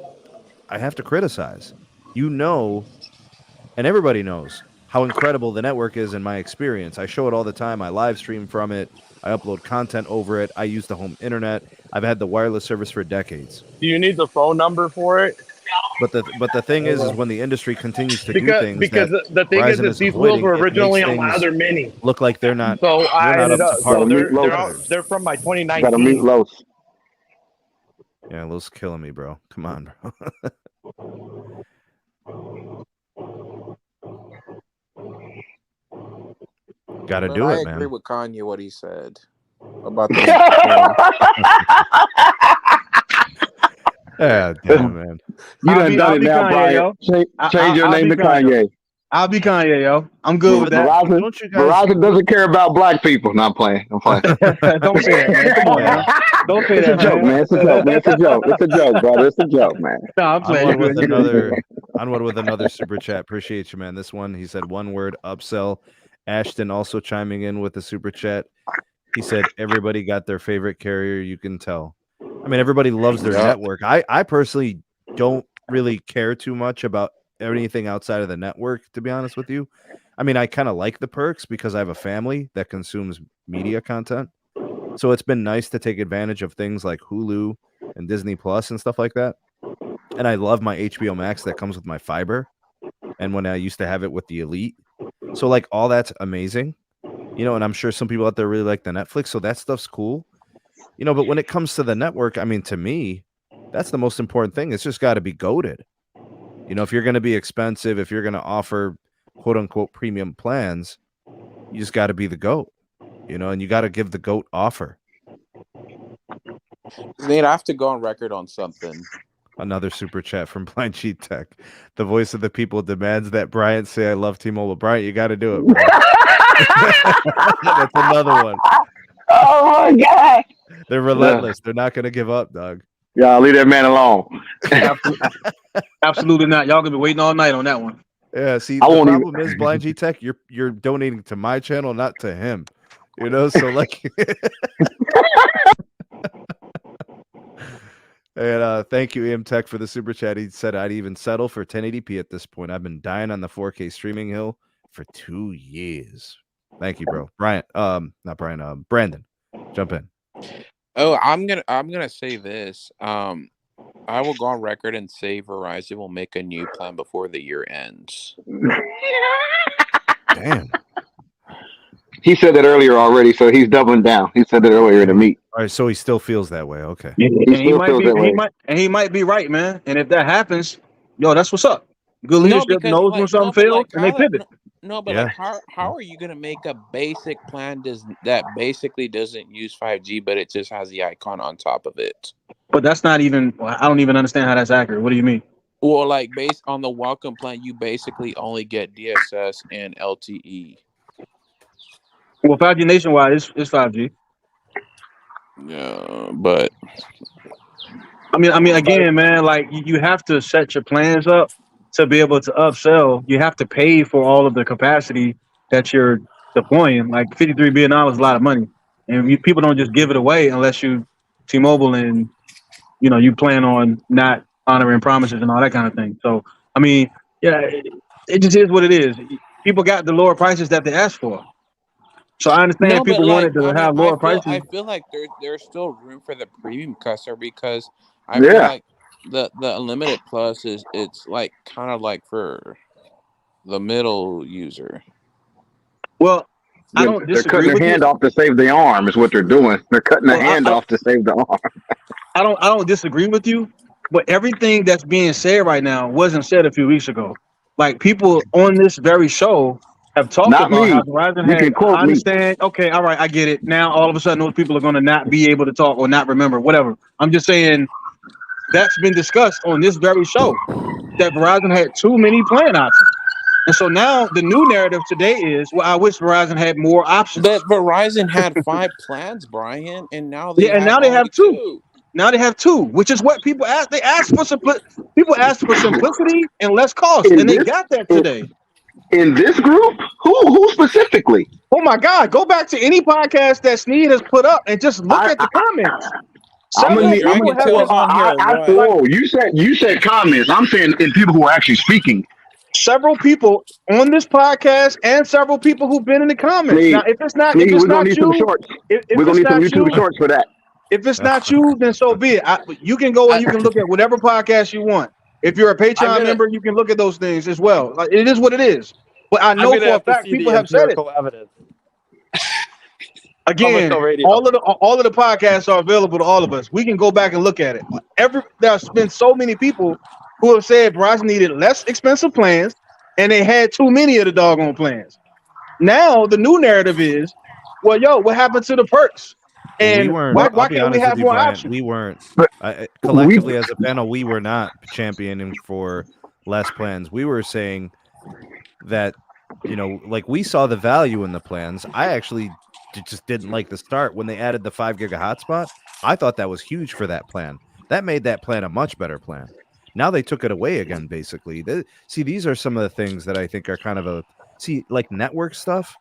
criticize. And everybody knows how incredible the network is in my experience. I show it all the time. I live stream from it. I upload content over it. I use the home internet. I've had the wireless service for decades. Do you need the phone number for it? But the thing is when the industry continues to do things, because the thing Verizon is these wheels were originally on my other Mini. Look like they're not. So I ended up. So they're from my 2019. Gotta meet Los. Yeah, Los killing me, bro. Come on, bro. Gotta do it, man. I agree with Kanye what he said about the Yeah, damn, man. You done it now, Brian. Change your name to Kanye. I'll be Kanye, yo. I'm good with that. Verizon doesn't care about black people. No, I'm playing. Don't say that, man. Come on, man. Don't say that, It's a joke, man. It's a joke, man. It's a joke. It's a joke, brother. It's a joke, man. No, I'm playing. Onward with another super chat. Appreciate you, man. This one, he said one word, upsell. Ashton also chiming in with the super chat. He said everybody got their favorite carrier. You can tell. I mean, everybody loves their network. I personally don't really care too much about anything outside of the network, to be honest with you. I mean, I kind of like the perks because I have a family that consumes media content. So it's been nice to take advantage of things like Hulu and Disney Plus and stuff like that. And I love my HBO Max that comes with my fiber. And when I used to have it with the Elite. So like all that's amazing, and I'm sure some people out there really like the Netflix. So that stuff's cool, but when it comes to the network, I mean, to me, that's the most important thing. It's just got to be goated. If you're going to be expensive, if you're going to offer quote unquote premium plans, you just got to be the GOAT, and you got to give the GOAT offer. Nate, I have to go on record on something. Another super chat from Blind Cheat Tech. The voice of the people demands that Bryant say I love T-Mobile. Bryant, you got to do it, bro. That's another one. Oh, my God. They're relentless. They're not going to give up, dog. Yeah, leave that man alone. Absolutely not. Y'all going to be waiting all night on that one. Yeah, see, the problem is, Blind G Tech, you're donating to my channel, not to him. So like... And thank you, EM Tech, for the super chat. He said I'd even settle for 1080p at this point. I've been dying on the 4K streaming hill for 2 years. Thank you, bro. Brandon, jump in. Oh, I'm gonna say this. I will go on record and say Verizon will make a new plan before the year ends. Damn. He said that earlier already, so he's doubling down. He said that earlier in the meet. All right, so he still feels that way. Okay. Yeah, He and still feels that way. he might be right, man. And if that happens, yo, that's what's up. Good leadership knows when something fails, and they pivot. Like how are you gonna make a basic plan that basically doesn't use 5G, but it just has the icon on top of it? But that's not even. I don't even understand how that's accurate. What do you mean? Well, like based on the welcome plan, you basically only get DSS and LTE. Well, 5G nationwide is 5G. Yeah, but I mean, again, man, like you have to set your plans up to be able to upsell. You have to pay for all of the capacity that you're deploying. Like $53 billion is a lot of money, and people don't just give it away unless you T-Mobile and you plan on not honoring promises and all that kind of thing. So, I mean, yeah, it just is what it is. People got the lower prices that they asked for. So I understand people wanted to have lower prices. I feel like there's still room for the premium customer because I feel like the unlimited plus it's like kind of like for the middle user. Well, I don't disagree. They're cutting with their hand off to save the arm is what they're doing. They're cutting their hand off to save the arm. I don't disagree with you, but everything that's being said right now wasn't said a few weeks ago. Like people on this very show have talked about how Verizon had. I understand. Okay, all right, I get it. Now all of a sudden those people are going to not be able to talk or not remember, whatever. I'm just saying that's been discussed on this very show that Verizon had too many plan options. And so now the new narrative today is, well, I wish Verizon had more options. But Verizon had 5 plans, Brian, and now they have 2. Now they have 2, which is what people ask. They ask for people ask for simplicity and less cost, and they got that today. In this group, who specifically? Oh my God! Go back to any podcast that Sneed has put up and just look at the comments. You said comments. I'm saying in people who are actually speaking. Several people on this podcast and several people who've been in the comments. Now, if it's not you, we're gonna need some shorts YouTube shorts for that. If it's not you, then so be it. You can go and you can look at whatever podcast you want. If you're a Patreon member, you can look at those things as well. Like, it is what it is. But I know for a fact people have said it. Evidence. Again, all of the podcasts are available to all of us. We can go back and look at it. There's been so many people who have said Verizon needed less expensive plans, and they had too many of the doggone plans. Now the new narrative is, well, what happened to the perks? And why can't we have more options? We weren't collectively as a panel. We were not championing for less plans. We were saying that like we saw the value in the plans. I actually just didn't like the start when they added the 5 gig hotspot. I thought that was huge for that plan. That made that plan a much better plan. Now they took it away again. Basically, these are some of the things that I think are kind of like network stuff.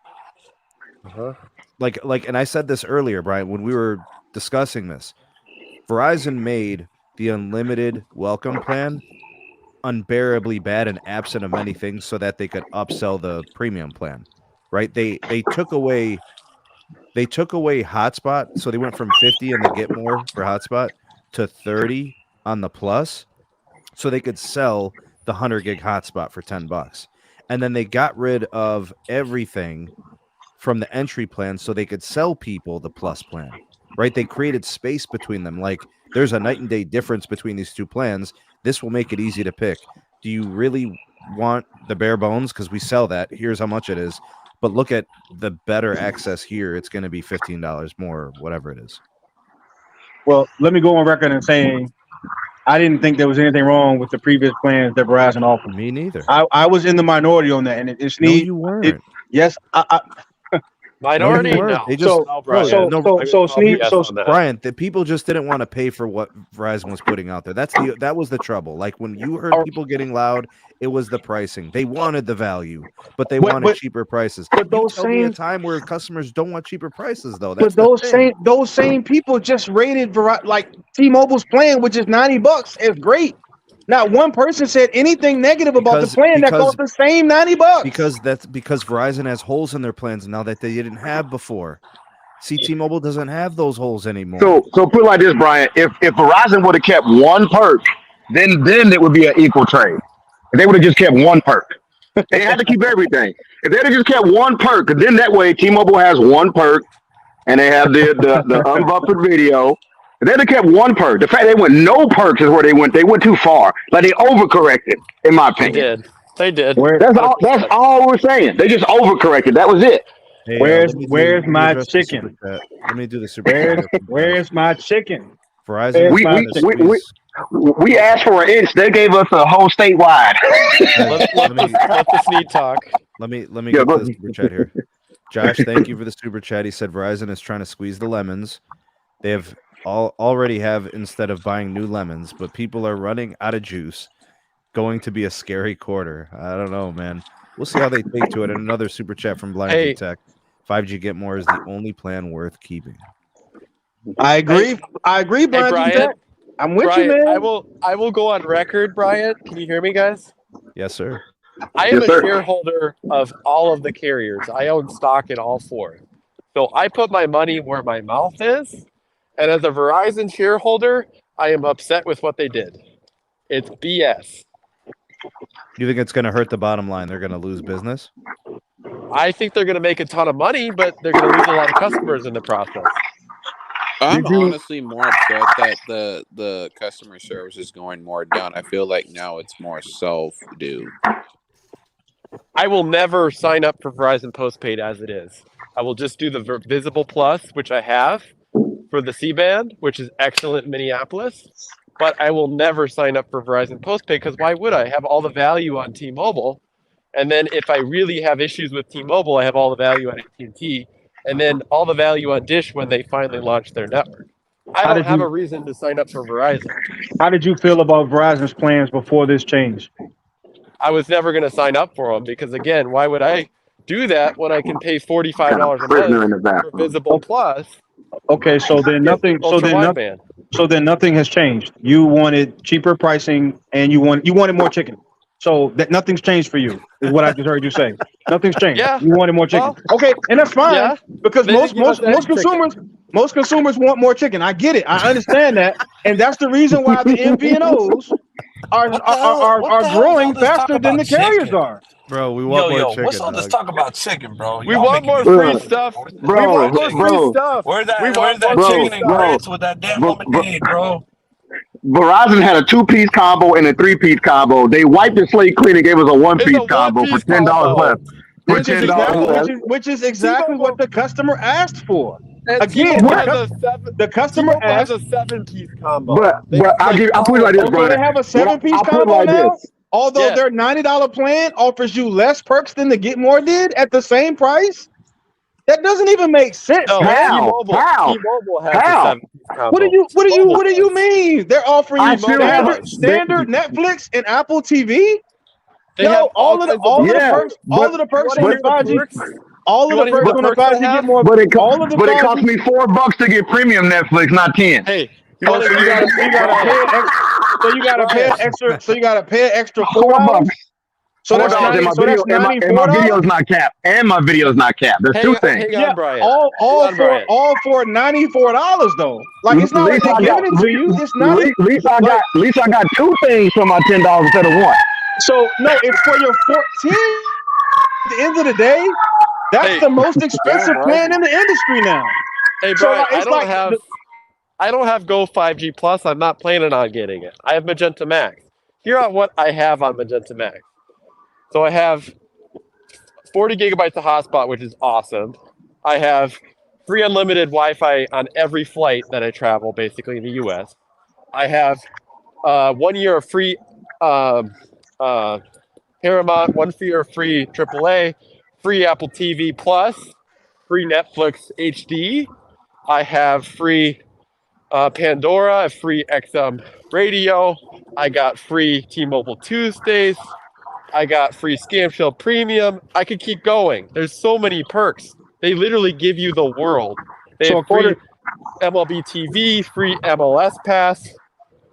Like, and I said this earlier, Brian, when we were discussing this. Verizon made the unlimited welcome plan unbearably bad and absent of many things so that they could upsell the premium plan. Right? They took away hotspot, so they went from 50 and the get more for hotspot to 30 on the plus, so they could sell the 100 gig hotspot for $10. And then they got rid of everything from the entry plan so they could sell people the plus plan, right? They created space between them. Like there's a night and day difference between these two plans. This will make it easy to pick. Do you really want the bare bones? Because we sell that. Here's how much it is. But look at the better access here. It's going to be $15 more, whatever it is. Well, let me go on record and saying I didn't think there was anything wrong with the previous plans that Verizon offered. Me neither. I was in the minority on that, and it's no, you weren't. Yes, minority. No, they just Brian, the people just didn't want to pay for what Verizon was putting out there. That was the trouble. Like when you heard people getting loud, it was the pricing. They wanted the value, but they wanted cheaper prices. But those a time where customers don't want cheaper prices, though. But those same people just rated like T-Mobile's plan, which is $90, as great. Not one person said anything negative about the plan that cost the same $90. Because Verizon has holes in their plans now that they didn't have before. See, T-Mobile doesn't have those holes anymore. So put it like this, Brian. If Verizon would have kept one perk, then it would be an equal trade. If they would have just kept one perk, they had to keep everything. If they'd have just kept one perk, then that way T-Mobile has one perk, and they have the unbuffered video. If they'd have kept one perk, the fact they went no perks is where they went. They went too far. Like they overcorrected, in my opinion. They did. That's all we're saying. They just overcorrected. That was it. Hey, where's my chicken? Let me do the super. Where's my chicken? Verizon. We asked for an inch. They gave us a whole statewide. let the Sneed talk. Let me get to the super chat here. Josh, thank you for the super chat. He said Verizon is trying to squeeze the lemons. They have already have instead of buying new lemons, but people are running out of juice. Going to be a scary quarter. I don't know, man. We'll see how they take to it. And another super chat from Blind Tech. 5G Get More is the only plan worth keeping. I agree. Blind Brian. I'm with you, man. I will go on record, Brian. Can you hear me, guys? Yes, sir. I am a shareholder of all of the carriers. I own stock in all four. So I put my money where my mouth is. And as a Verizon shareholder, I am upset with what they did. It's BS. You think it's going to hurt the bottom line? They're going to lose business? I think they're going to make a ton of money, but they're going to lose a lot of customers in the process. I'm honestly more upset that the customer service is going more down. I feel like now it's more self-due. I will never sign up for Verizon postpaid as it is. I will just do the Visible Plus, which I have for the C-band, which is excellent in Minneapolis. But I will never sign up for Verizon postpaid because why would I have all the value on T-Mobile? And then if I really have issues with T-Mobile, I have all the value on AT&T. And then all the value on Dish when they finally launch their network. I don't have a reason to sign up for Verizon. How did you feel about Verizon's plans before this change? I was never going to sign up for them because, again, why would I do that when I can pay $45 a month for Visible Plus? Okay, so then nothing. So then nothing has changed. You wanted cheaper pricing, and you wanted more chicken. So that nothing's changed for you, is what I just heard you say. Nothing's changed. Yeah. You wanted more chicken. Well, okay, and that's fine because most chicken. consumers want more chicken. I get it. I understand that, and that's the reason why the MVNOs are growing faster than the carriers are. Bro, we want more chicken. What's all this talk about chicken, bro? We want more free stuff. We want more free stuff. Where's that chicken and grits with that damn lemonade, bro? Verizon had a 2-piece combo and a 3-piece combo. They wiped the slate clean and gave us a 1-piece combo for $10 less. Which is exactly what the customer asked for. And again, the customer has asked a 7-piece combo. But I'll put it like this, bro. They have a 7-piece combo now. Although their $90 plan offers you less perks than the Get More did at the same price. That doesn't even make sense. No, T-Mobile has a 7-piece combo. What do you mean? They're offering you standard Netflix and Apple TV? All of the perks on the 5G. All of the perks on the 5G Get More. But it cost me $4 to get premium Netflix, not 10. Hey, you gotta pay extra. So you gotta pay extra $4. So that's $94. And my video's not capped. There's two things. All for $94 though. Like it's not like they're giving it to you. It's not. At least I got 2 things for my $10 instead of 1. So no, it's for your 14. At the end of the day, that's the most expensive plan in the industry now. Hey, Brian, I don't have Go 5G Plus. I'm not planning on getting it. I have Magenta MAX. Here are what I have on Magenta MAX. So I have 40 gigabytes of hotspot, which is awesome. I have free unlimited Wi-Fi on every flight that I travel, basically in the U.S. I have 1 year of free Paramount, 1 year of free AAA, free Apple TV Plus, free Netflix HD. I have free Pandora, free XM radio. I got free T-Mobile Tuesdays. I got free Scam Shell Premium. I could keep going. There's so many perks. They literally give you the world. They have free MLB TV, free MLS Pass,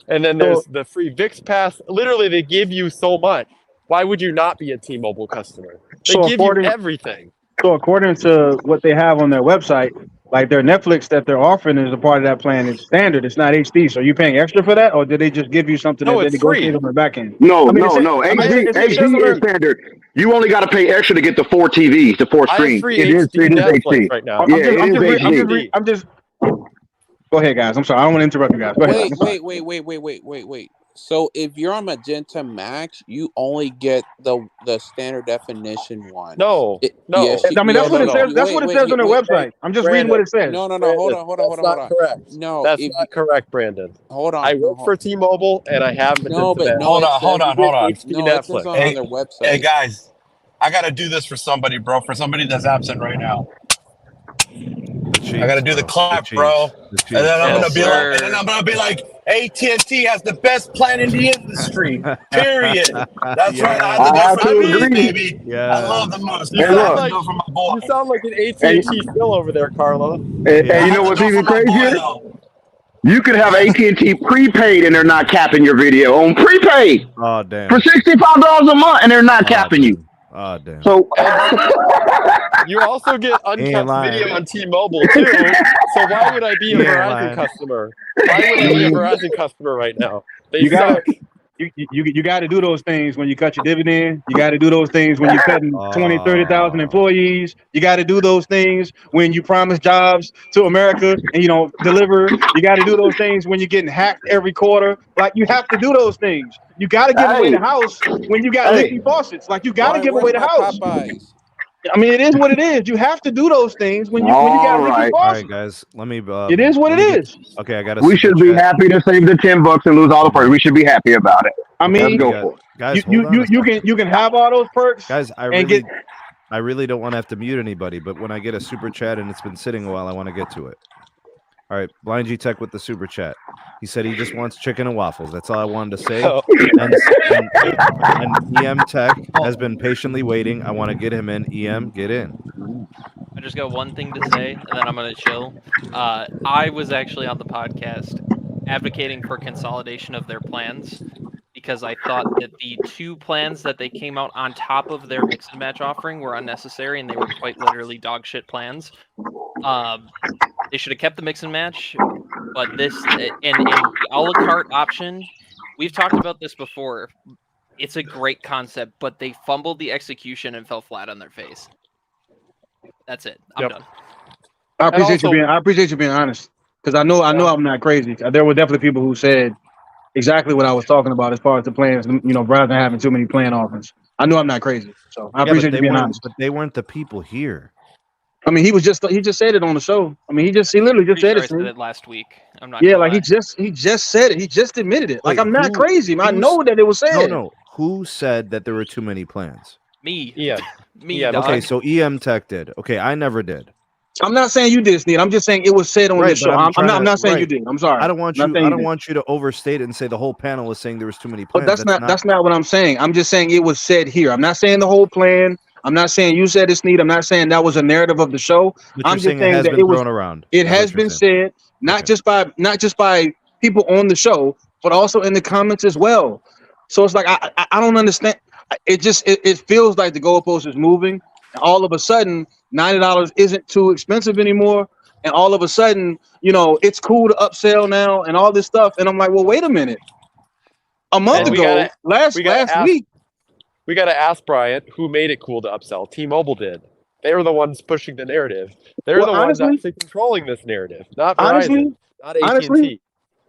and then there's the free VIX Pass. Literally, they give you so much. Why would you not be a T-Mobile customer? They give you everything. So according to what they have on their website, like their Netflix that they're offering is a part of that plan. It's standard. It's not HD. So you paying extra for that, or did they just give you something No, that they it's negotiate free. on the back end? No, I mean, no, no. I mean, HD it says on HD is there. standard. You only got to pay extra to get the 4 TVs, the 4 I have screens. free It is HD Netflix HD. right now. Yeah, it is HD. I'm just. Go ahead, guys. I'm sorry. I don't want to interrupt you guys. Go ahead. Wait. So if you're on Magenta Max, you only get the standard definition one. No. Yes, I mean, that's what it no. says. That's what it says on their website. I'm just reading what it says. No. Brandon, Hold on. Correct. No, That's not correct, Brandon. Hold on. I work for T-Mobile and I have No, but no. Hold on. HD No, it says Netflix. on their website. Hey guys, I gotta do this for somebody, bro. For somebody that's absent right now. I gotta do the clap, bro. And then I'm gonna be like, AT&T has the best plan in the industry. Period. That's right. I have to do it for me, baby. Yeah. I love the most. You You sound like an AT&T still over there, Carlo. And you know what's even crazier? You could have AT&T prepaid and they're not capping your video on prepaid. Oh damn. For $65 a month and they're not capping you. Oh damn. So You also get uncapped lying. video on T-Mobile too. So why would I be a Verizon customer? Why would I be a Verizon customer right now? They suck. You got to do those things when you cut your dividend. You got to do those things when you're cutting 20, 30,000 employees. You got to do those things when you promise jobs to America and you don't deliver. You got to do those things when you're getting hacked every quarter. Like you have to do those things. You got to give away the house when you got leaky faucets. Like you got to give away the house. I mean, it is what it is. You have to do those things when you got leaky faucets. All right, guys. Let me. It is what it is. Okay, I got to. we should be happy to save the $10 and lose all the perks. We should be happy about it. I mean, let's go for it. Guys, you can have all those perks. Guys, I really don't want to have to mute anybody, but when I get a super chat and it's been sitting a while, I want to get to it. All right, Blind G Tech with the super chat. He said he just wants chicken and waffles. That's all I wanted to say. And EM Tech has been patiently waiting. I want to get him in. EM, get in. I just got one thing to say, and then I'm going to chill. I was actually on the podcast advocating for consolidation of their plans because I thought that the 2 plans that they came out on top of their mix and match offering were unnecessary, and they were quite literally dog shit plans. They should have kept the mix and match, but this and the a la carte option, we've talked about this before. It's a great concept, but they fumbled the execution and fell flat on their face. That's it. I'm done. I appreciate you being honest, because I know I'm not crazy. There were definitely people who said exactly what I was talking about as far as the plans. Rather than having too many plan offers. I know I'm not crazy, so I appreciate you being honest. But they weren't the people here. I mean, he just said it on the show. I mean, he literally just said it. I said it last week. I'm not. Yeah, like he just said it. He just admitted it. Like I'm not crazy. I know that it was said. No. Who said that there were too many plans? Me. Yeah. Me. Yeah. Dog. Okay, so EM Tech did. Okay, I never did. I'm not saying you did, Sneed. I'm just saying it was said on the show. I'm not saying you did. I'm sorry. I don't want you to overstate it and say the whole panel is saying there was too many plans. But that's not what I'm saying. I'm just saying it was said here. I'm not saying the whole plan. I'm not saying you said it, Sneed. I'm not saying that was a narrative of the show. I'm just saying that it was thrown around. It has been said, not just by people on the show, but also in the comments as well. So it's like I don't understand. It feels like the goalpost is moving. And all of a sudden, $90 isn't too expensive anymore. And all of a sudden, it's cool to upsell now and all this stuff. And I'm like, well, wait a minute. A month ago, last week. We got to ask Bryant who made it cool to upsell. T-Mobile did. They were the ones pushing the narrative. They're the ones actually controlling this narrative, not Verizon, not AT&T.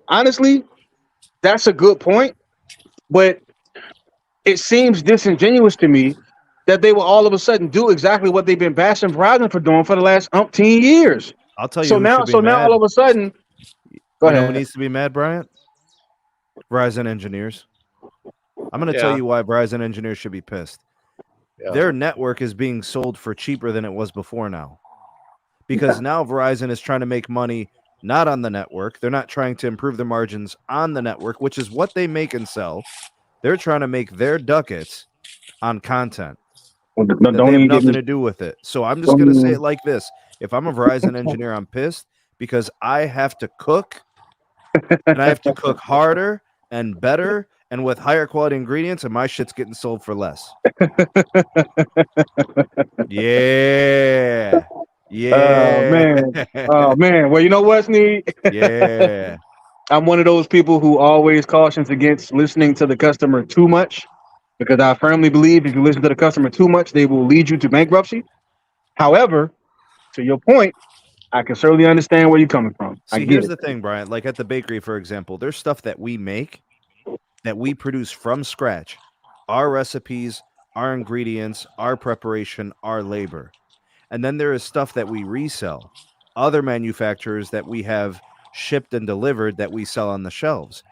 Honestly, that's a good point. But it seems disingenuous to me that they will all of a sudden do exactly what they've been bashing Verizon for doing for the last umpteen years. I'll tell you. So now all of a sudden, go ahead. Who needs to be mad, Bryant? Verizon engineers. I'm going to tell you why Verizon engineers should be pissed. Yeah. Their network is being sold for cheaper than it was before now. Because now Verizon is trying to make money not on the network. They're not trying to improve their margins on the network, which is what they make and sell. They're trying to make their ducats on content. They have nothing to do with it. So I'm just going to say it like this. If I'm a Verizon engineer, I'm pissed because I have to cook and I have to cook harder and better and with higher quality ingredients, and my shit's getting sold for less. Yeah. Yeah. Oh man. Well, you know what, Sneed? Yeah. I'm one of those people who always cautions against listening to the customer too much, because I firmly believe if you listen to the customer too much, they will lead you to bankruptcy. However, to your point, I can certainly understand where you're coming from. See, here's the thing, Brian. Like at the bakery, for example, there's stuff that we make that we produce from scratch. Our recipes, our ingredients, our preparation, our labor. And then there is stuff that we resell. Other manufacturers that we have shipped and delivered that we sell on the shelves.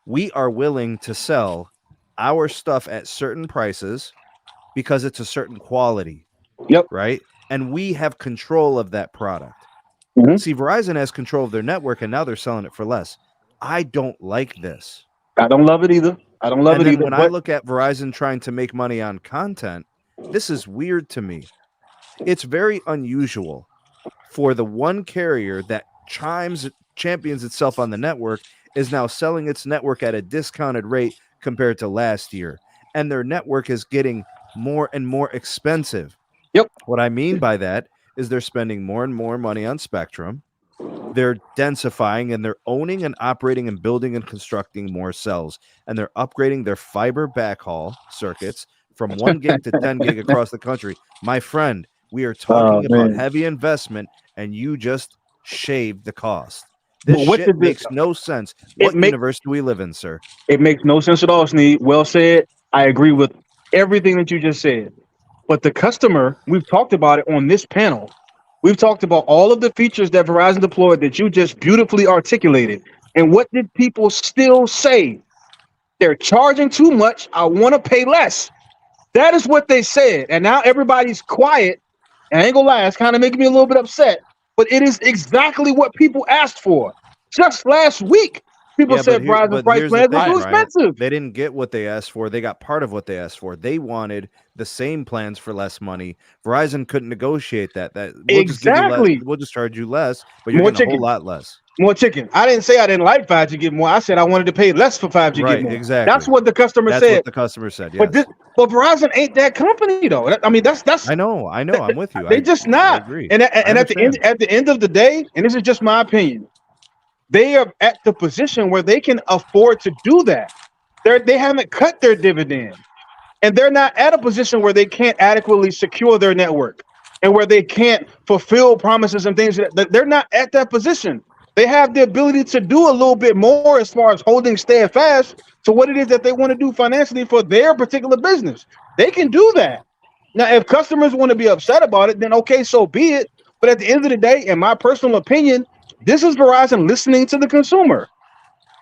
We are willing to sell our stuff at certain prices because it's a certain quality. Yep. Right? And we have control of that product. Mm-hmm. See, Verizon has control of their network, and now they're selling it for less. I don't like this. I don't love it either. I don't love it either. When I look at Verizon trying to make money on content, this is weird to me. It's very unusual for the one carrier that champions itself on the network is now selling its network at a discounted rate compared to last year. And their network is getting more and more expensive. Yep. What I mean by that is they're spending more and more money on spectrum. They're densifying and they're owning and operating and building and constructing more cells. And they're upgrading their fiber backhaul circuits from 1 gig to 10 gig across the country. My friend, we are talking about heavy investment, and you just shaved the cost. This shit makes no sense. What universe do we live in, sir? It makes no sense at all, Sneed. Well said. I agree with everything that you just said. But the customer, we've talked about it on this panel. We've talked about all of the features that Verizon deployed that you just beautifully articulated. And what did people still say? They're charging too much. I want to pay less. That is what they said. And now everybody's quiet. And I ain't gonna lie, it's kind of making me a little bit upset. But it is exactly what people asked for. Just last week, people said Verizon price plans were too expensive. They didn't get what they asked for. They got part of what they asked for. They wanted the same plans for less money. Verizon couldn't negotiate that. We'll just charge you less, but you're getting a whole lot less. More chicken. I didn't say I didn't like 5G get more. I said I wanted to pay less for 5G get more. Exactly. That's what the customer said. That's what the customer said. Yes. But Verizon ain't that company though. I mean, that's. I know. I'm with you. They just not. I agree. And at the end of the day, and this is just my opinion, they are at the position where they can afford to do that. They haven't cut their dividend, and they're not at a position where they can't adequately secure their network and where they can't fulfill promises and things. They're not at that position. They have the ability to do a little bit more as far as holding steadfast to what it is that they want to do financially for their particular business. They can do that. Now, if customers want to be upset about it, then okay, so be it. But at the end of the day, in my personal opinion, this is Verizon listening to the consumer.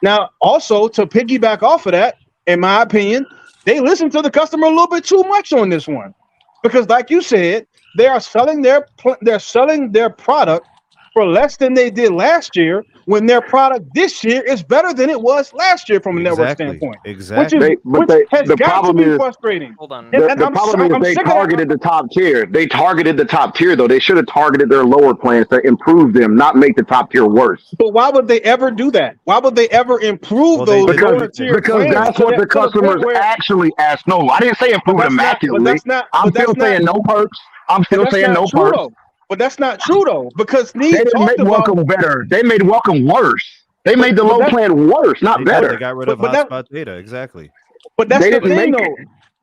Now, also to piggyback off of that, in my opinion, they listen to the customer a little bit too much on this one, because like you said, they are selling their product for less than they did last year, when their product this year is better than it was last year from a network standpoint. Exactly. Which has got to be frustrating. Hold on. The problem is they targeted the top tier. They targeted the top tier, though. They should have targeted their lower plans to improve them, not make the top tier worse. But why would they ever do that? Why would they ever improve those lower tier plans? Because that's what the customers actually asked. No, I didn't say improve it immaculately. I'm still saying no perks. I'm still saying no perks. But that's not true though, because they didn't make welcome better. They made welcome worse. They made the low plan worse, not better. They got rid of hotspot data, exactly. But that's the thing though.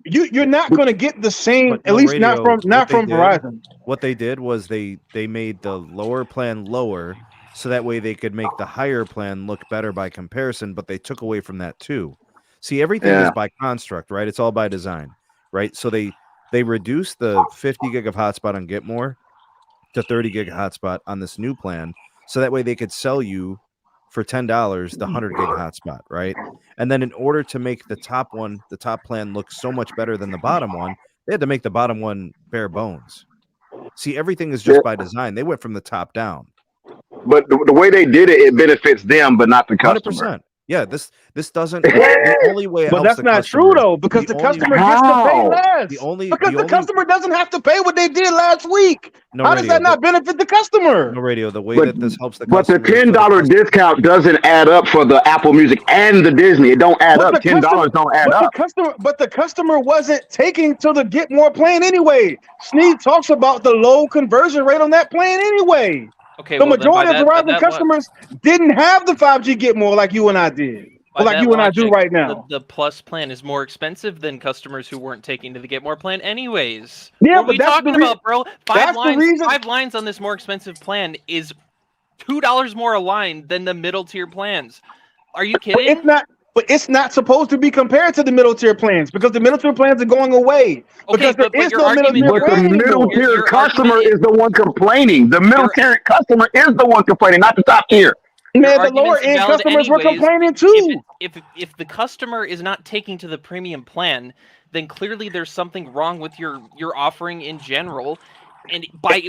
You're not going to get the same, at least not from Verizon. What they did was they made the lower plan lower, so that way they could make the higher plan look better by comparison. But they took away from that too. See, everything is by construct, right? It's all by design, right? So they reduced the 50 gig of hotspot on Get More to 30 gig hotspot on this new plan, so that way they could sell you for $10 the 100 gig hotspot, right? And then in order to make the top plan look so much better than the bottom one, they had to make the bottom one bare bones. See, everything is just by design. They went from the top down. But the way they did it, it benefits them, but not the customer. Yeah, this doesn't. The only way, but that's not true though, because the customer gets to pay less. The customer doesn't have to pay what they did last week. How does that not benefit the customer? No radio. The way that this helps the but customer. But the $10 discount doesn't add up for the Apple Music and the Disney. It don't add up. $10 don't add up. But the customer wasn't taking to the Get More plan anyway. Sneed talks about the low conversion rate on that plan anyway. Okay, the majority of Verizon customers didn't have the 5G Get More like you and I did, or like you and I do right now. The Plus plan is more expensive than customers who weren't taking to the Get More plan anyways. Yeah, what are we talking about, bro? Five lines on this more expensive plan is $2 more a line than the middle tier plans. Are you kidding? But it's not supposed to be compared to the middle tier plans because the middle tier plans are going away. Okay, because there is no middle tier plan. The middle tier customer is the one complaining. The middle tier customer is the one complaining, not the top tier. Man, the lower end customers were complaining too. If the customer is not taking to the premium plan, then clearly there's something wrong with your offering in general. And by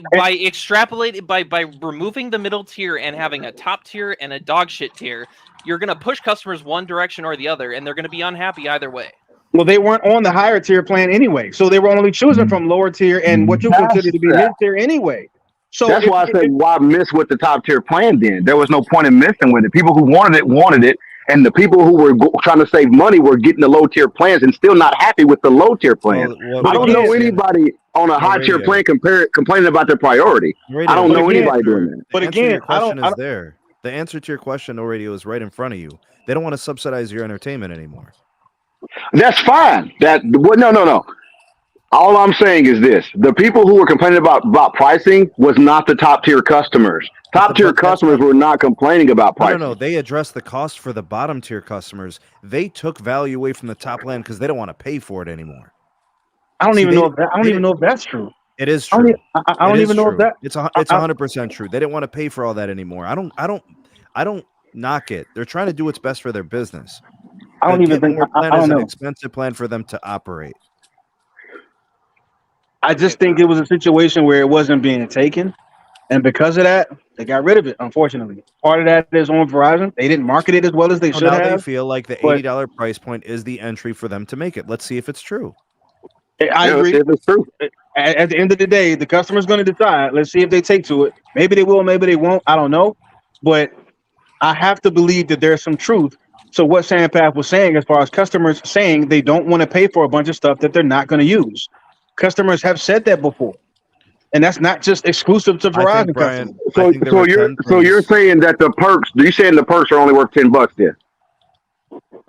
removing the middle tier and having a top tier and a dog shit tier, you're going to push customers one direction or the other, and they're going to be unhappy either way. Well, they weren't on the higher tier plan anyway, so they were only choosing from lower tier and what you consider to be mid tier anyway. So that's why I said, why miss with the top tier plan then? There was no point in missing with it. People who wanted it, and the people who were trying to save money were getting the low tier plans and still not happy with the low tier plan. I don't know anybody on a high tier plan complaining about their priority. I don't know anybody doing that. But again, the answer to your question, radio, is right in front of you. They don't want to subsidize your entertainment anymore. That's fine. No. All I'm saying is this: the people who were complaining about pricing was not the top tier customers. Top tier customers were not complaining about pricing. No. They addressed the cost for the bottom tier customers. They took value away from the top plan because they don't want to pay for it anymore. I don't even know if that's true. It is true. I don't even know if that it's 100% true. They didn't want to pay for all that anymore. I don't knock it. They're trying to do what's best for their business. I don't even think I don't know. An expensive plan for them to operate. I just think it was a situation where it wasn't being taken, and because of that, they got rid of it. Unfortunately, part of that is on Verizon. They didn't market it as well as they should have. They feel like the $80 price point is the entry for them to make it. Let's see if it's true. I agree. It's true. At the end of the day, the customer's going to decide. Let's see if they take to it. Maybe they will, maybe they won't. I don't know, but I have to believe that there's some truth. So what Sampath was saying, as far as customers saying they don't want to pay for a bunch of stuff that they're not going to use. Customers have said that before, and that's not just exclusive to Verizon customers. So you're saying that the perks? You saying the perks are only worth $10 then?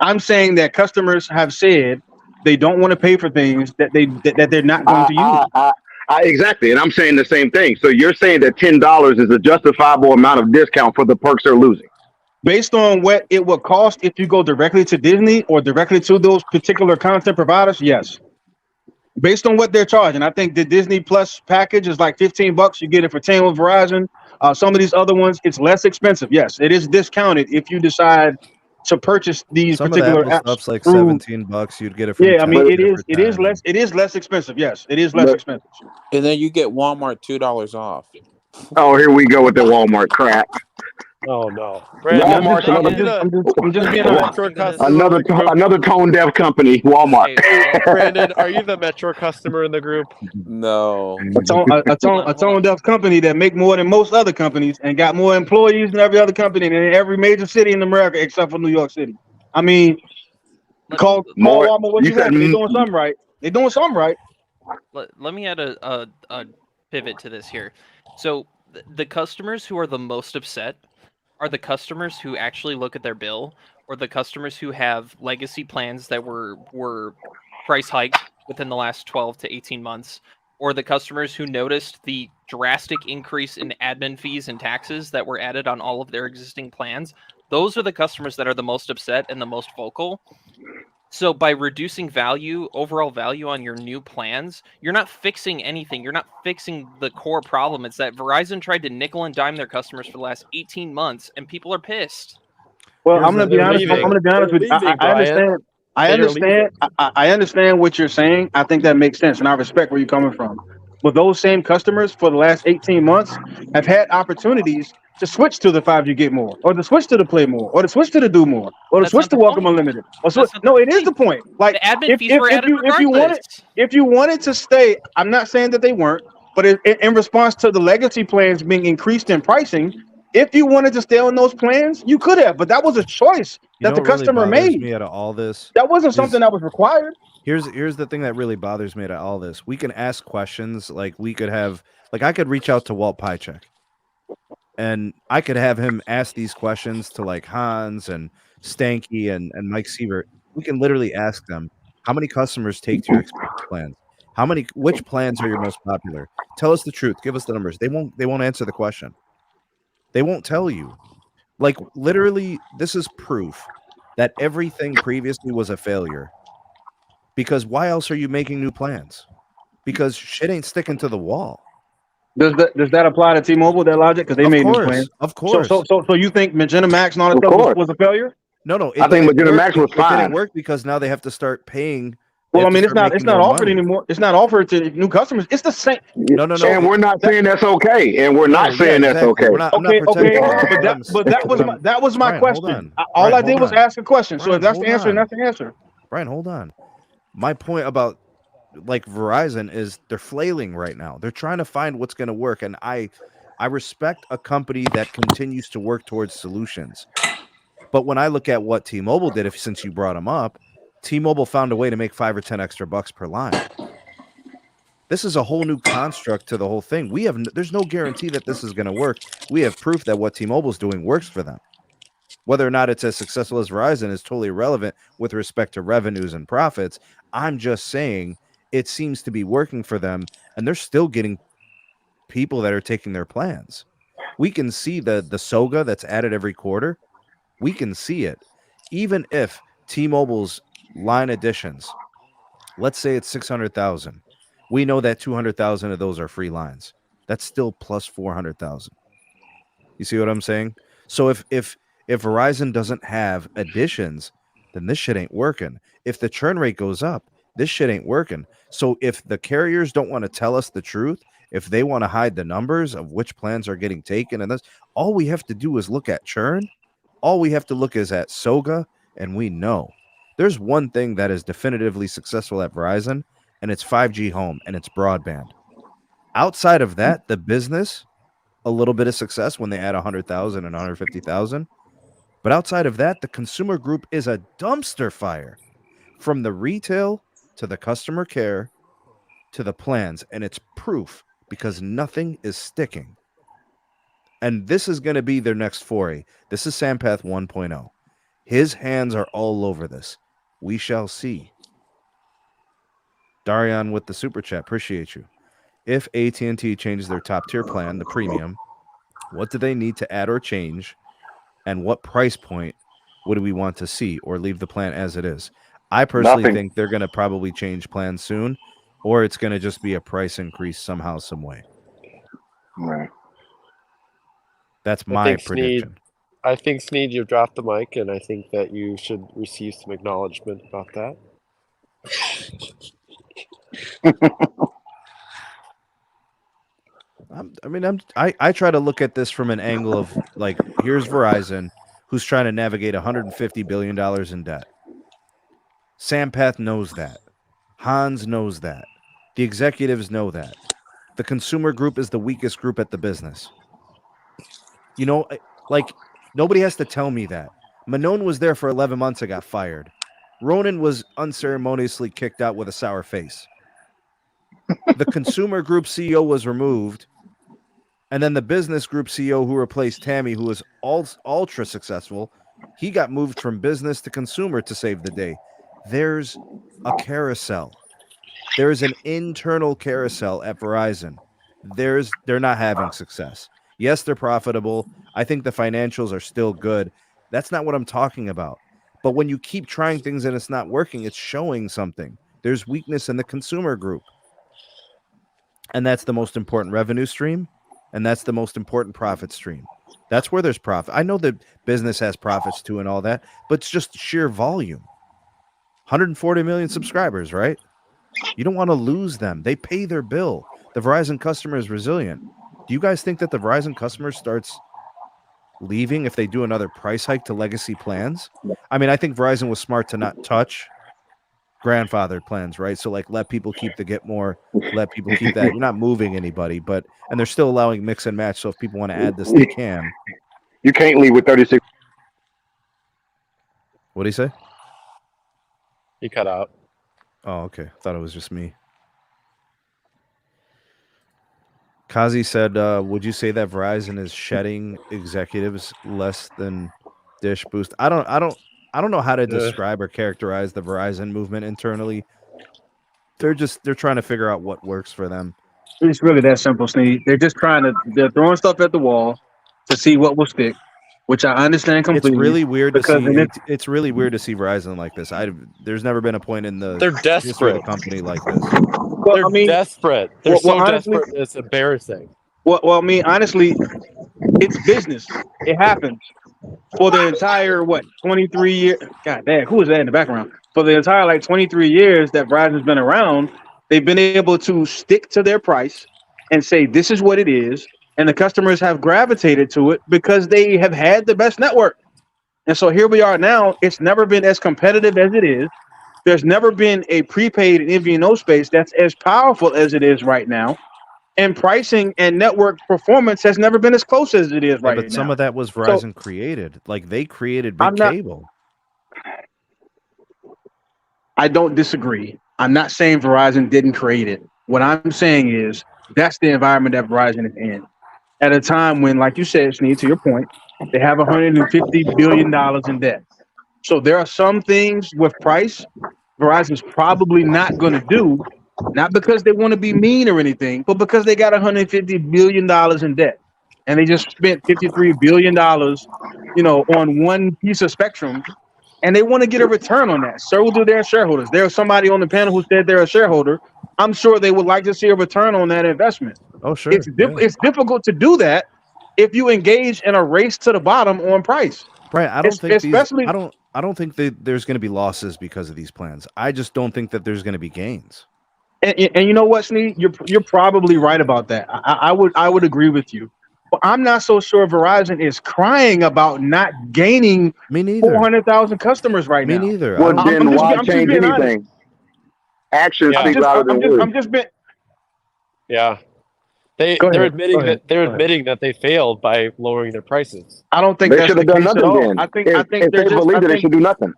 I'm saying that customers have said they don't want to pay for things that they're not going to use. Exactly, and I'm saying the same thing. So you're saying that $10 is a justifiable amount of discount for the perks they're losing, based on what it would cost if you go directly to Disney or directly to those particular content providers. Yes. Based on what they're charging, I think the Disney Plus package is like $15. You get it for 10 with Verizon. Some of these other ones, it's less expensive. Yes, it is discounted if you decide to purchase these particular apps. Stuff's like $17. You'd get it for I mean, it is less. It is less expensive. Yes, it is less expensive. And then you get Walmart $2 off. Oh, here we go with the Walmart crap. Oh no! Brandon, I'm just being honest. Another tone deaf company, Walmart. Hey, Brandon, are you the Metro customer in the group? No. A tone deaf company that make more than most other companies and got more employees than every other company in every major city in America except for New York City. I mean, call Walmart what you want. They're doing something right. They're doing something right. Let me add a pivot to this here. So the customers who are the most upset are the customers who actually look at their bill, or the customers who have legacy plans that were price hiked within the last 12 to 18 months, or the customers who noticed the drastic increase in admin fees and taxes that were added on all of their existing plans. Those are the customers that are the most upset and the most vocal. So by reducing overall value on your new plans, you're not fixing anything. You're not fixing the core problem. It's that Verizon tried to nickel and dime their customers for the last 18 months, and people are pissed. Well, I'm going to be honest. I'm going to be honest with you. I understand. I understand what you're saying. I think that makes sense, and I respect where you're coming from. But those same customers for the last 18 months have had opportunities to switch to the 5G Get More, or to switch to the Play More, or to switch to the Do More, or to That's switch not to the Welcome point. Unlimited. Or That's not the no, it is point. the point. Like The admin fees were added regardless. if you wanted to stay, I'm not saying that they weren't, but in response to the legacy plans being increased in pricing, if you wanted to stay on those plans, you could have, but that was a choice that the customer made. Me out of all this, that wasn't something that was required. Here's the thing that really bothers me out of all this. We can ask questions, like we could have, like I could reach out to Walt Pychek, and I could have him ask these questions to like Hans and Stanky and Mike Siebert. We can literally ask them, how many customers take to your expense plans? Which plans are your most popular? Tell us the truth. Give us the numbers. They won't answer the question. They won't tell you. Like literally, this is proof that everything previously was a failure. Because why else are you making new plans? Because shit ain't sticking to the wall. Does that apply to T-Mobile, that logic? Because they made new plans. Of course. So you think Magenta MAX and all that stuff was a failure? No. I think Magenta MAX was fine. It didn't work because now they have to start paying. Well, I mean, it's not offered anymore. It's not offered to new customers. It's the same. No. And we're not saying that's okay. And we're not saying that's okay. Okay. But that was my question. All I did was ask a question. So if that's the answer, that's the answer. Brian, hold on. My point about like Verizon is they're flailing right now. They're trying to find what's going to work, and I respect a company that continues to work towards solutions. But when I look at what T-Mobile did, since you brought them up, T-Mobile found a way to make $5 or $10 extra per line. This is a whole new construct to the whole thing. There's no guarantee that this is going to work. We have proof that what T-Mobile's doing works for them. Whether or not it's as successful as Verizon is totally irrelevant with respect to revenues and profits. I'm just saying it seems to be working for them, and they're still getting people that are taking their plans. We can see the SOGA that's added every quarter. We can see it. Even if T-Mobile's line additions, let's say it's 600,000. We know that 200,000 of those are free lines. That's still plus 400,000. You see what I'm saying? So if Verizon doesn't have additions, then this shit ain't working. If the churn rate goes up, this shit ain't working. So if the carriers don't want to tell us the truth, if they want to hide the numbers of which plans are getting taken, and this, all we have to do is look at churn. All we have to look is at SOGA, and we know there's one thing that is definitively successful at Verizon, and it's 5G home, and it's broadband. Outside of that, the business, a little bit of success when they add 100,000 and 150,000. But outside of that, the consumer group is a dumpster fire from the retail to the customer care to the plans. And it's proof because nothing is sticking. And this is going to be their next foray. This is Sampath 1.0. His hands are all over this. We shall see. Darian with the super chat. Appreciate you. If AT&T changes their top tier plan, the premium, what do they need to add or change? And what price point would we want to see, or leave the plan as it is? I personally think they're going to probably change plans soon, or it's going to just be a price increase somehow, some way. Right. That's my prediction. I think, Sneed, you've dropped the mic, and I think that you should receive some acknowledgement about that. I try to look at this from an angle of, like, here's Verizon, who's trying to navigate $150 billion in debt. Sampath knows that. Hans knows that. The executives know that. The consumer group is the weakest group at the business. You know, like, nobody has to tell me that. Manon was there for 11 months and got fired. Ronan was unceremoniously kicked out with a sour face. The consumer group CEO was removed. And then the business group CEO who replaced Tammy, who was ultra successful, he got moved from business to consumer to save the day. There's a carousel. There's an internal carousel at Verizon. They're not having success. Yes, they're profitable. I think the financials are still good. That's not what I'm talking about. But when you keep trying things and it's not working, it's showing something. There's weakness in the consumer group. And that's the most important revenue stream. And that's the most important profit stream. That's where there's profit. I know that business has profits too and all that, but it's just sheer volume. 140 million subscribers, right? You don't want to lose them. They pay their bill. The Verizon customer is resilient. Do you guys think that the Verizon customer starts leaving if they do another price hike to legacy plans. I mean, I think Verizon was smart to not touch grandfathered plans, right? So like let people keep the get more, let people keep that. You're not moving anybody, and they're still allowing mix and match. So if people want to add this, they can. You can't leave with 36. What do you say? He cut out. Oh, okay. I thought it was just me. Kazi said, would you say that Verizon is shedding executives less than Dish Boost? I don't know how to describe or characterize the Verizon movement internally. They're trying to figure out what works for them. It's really that simple, Sneed. They're throwing stuff at the wall to see what will stick, which I understand completely. It's really weird to see. It's really weird to see Verizon like this. There's never been a point in the they're desperate of the company like this. Well, they're desperate. They're so honestly, desperate. It's embarrassing. Well, I mean, honestly, it's business. It happens for the entire 23 years. God damn, who is that in the background? For the entire 23 years that Verizon's been around, they've been able to stick to their price and say this is what it is, and the customers have gravitated to it because they have had the best network. And so here we are now. It's never been as competitive as it is. There's never been a prepaid MVNO space that's as powerful as it is right now. And pricing and network performance has never been as close as it is right now. But some of that was Verizon created. Like they created big cable. I don't disagree. I'm not saying Verizon didn't create it. What I'm saying is that's the environment that Verizon is in. At a time when, like you said, Sneed, to your point, they have $150 billion in debt. So there are some things with price Verizon's probably not going to do, not because they want to be mean or anything, but because they got $150 billion in debt. And they just spent $53 billion, on one piece of spectrum. And they want to get a return on that. So do their shareholders. There's somebody on the panel who said they're a shareholder. I'm sure they would like to see a return on that investment. Oh, sure. It's difficult to do that if you engage in a race to the bottom on price. Right. I don't think that there's going to be losses because of these plans. I just don't think that there's going to be gains. And you know what, Sneed? You're probably right about that. I would agree with you. But I'm not so sure Verizon is crying about not gaining 400,000 customers right now. Me neither. Well, then why change anything? Actions speak louder than words. I'm just being. Yeah. They're admitting that they failed by lowering their prices. I don't think they should have done nothing then. I think if they believe that they should do nothing.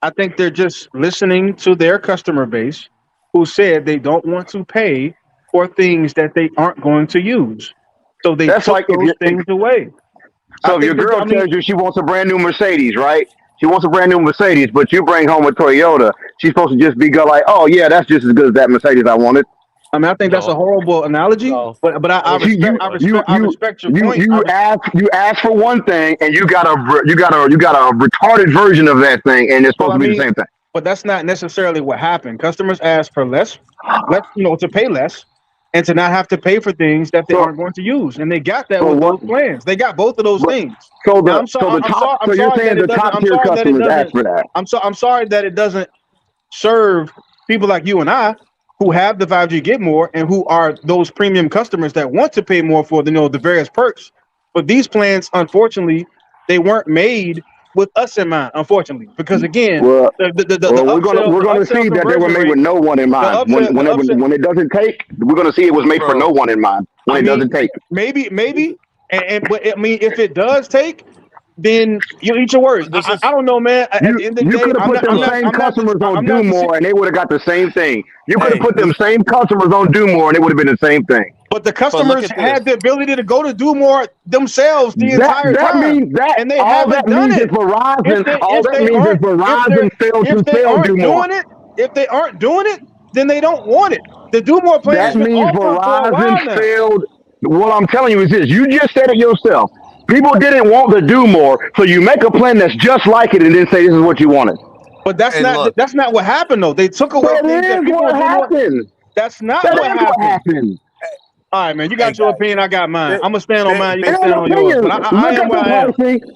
I think they're just listening to their customer base who said they don't want to pay for things that they aren't going to use. So they took those things away. So if your girl tells you she wants a brand new Mercedes, right? She wants a brand new Mercedes, but you bring home a Toyota, she's supposed to just be like, oh yeah, that's just as good as that Mercedes I wanted. I mean, I think that's a horrible analogy, but I respect your point. You ask for one thing, and you got a retarded version of that thing, and it's supposed to be the same thing. But that's not necessarily what happened. Customers asked for less, to pay less, and to not have to pay for things that they aren't going to use, and they got that with those plans. They got both of those things. So you're saying the top tier customers asked for that. I'm sorry that it doesn't serve people like you and I, who have the 5G Get More and who are those premium customers that want to pay more for the various perks. But these plans, unfortunately, they weren't made with us in mind, unfortunately, because again, we're going to see that they were made with no one in mind. When it doesn't take, we're going to see it was made for no one in mind. When it doesn't take, maybe, but I mean, if it does take, then you eat your words. I don't know, man. You could have put them same customers on Do More, and they would have got the same thing. You could have put them same customers on Do More, and it would have been the same thing. But the customers had the ability to go to Do More themselves the entire time. And they haven't done it. Verizon failed to sell Do More. If they aren't doing it, then they don't want it. The Do More plan. That means Verizon failed. What I'm telling you is this. You just said it yourself. People didn't want the Do More, so you make a plan that's just like it and then say this is what you wanted. But that's not what happened though. They took away things that people happened. That's not what happened. All right, man. You got your opinion. I got mine. I'm gonna stand on mine. You can stand on yours. But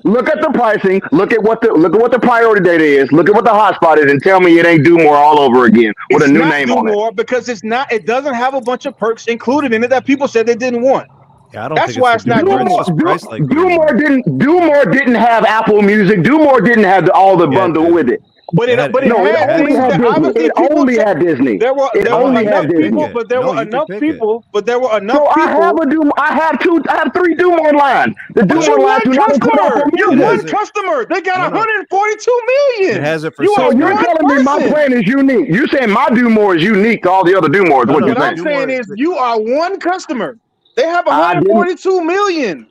look at the pricing. Look at what the priority data is. Look at what the hotspot is, and tell me it ain't Do More all over again with a new name on it. Because it's not. It doesn't have a bunch of perks included in it that people said they didn't want. Yeah, I don't That's think why it's it's not it's Dumore. just priced like Dumore didn't have Apple Music. Dumore didn't have all the bundle with it. But it No, had it only things had that Disney. obviously It people only had Disney. there were It only had enough Disney. people, but there No, were you can enough pick people, but there were enough So people. I have three Dumore lines. The But Dumore you're lines one do not include Apple customer. You're Music. one customer. They got No, no. 142 million. It has it for You are So you're one telling me my person. plan is unique. You're saying my Dumore is unique to all the other Dumores. What no, you're What I'm saying? saying is you are one customer. They have I didn't. 142 million.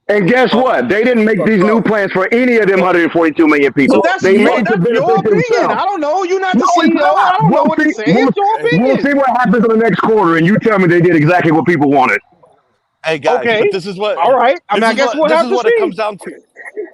And guess what? They didn't make these new plans for any of them 142 million people. But that's They your made to benefit opinion. themselves. I don't know. You're not No, the it's CEO. not. I don't know what to say. It's your We'll see opinion. what happens in the next quarter, and you tell me they did exactly what people wanted. Hey guys, Okay. but this is what. All right. I mean, I guess we'll this have is to what it see. comes down to,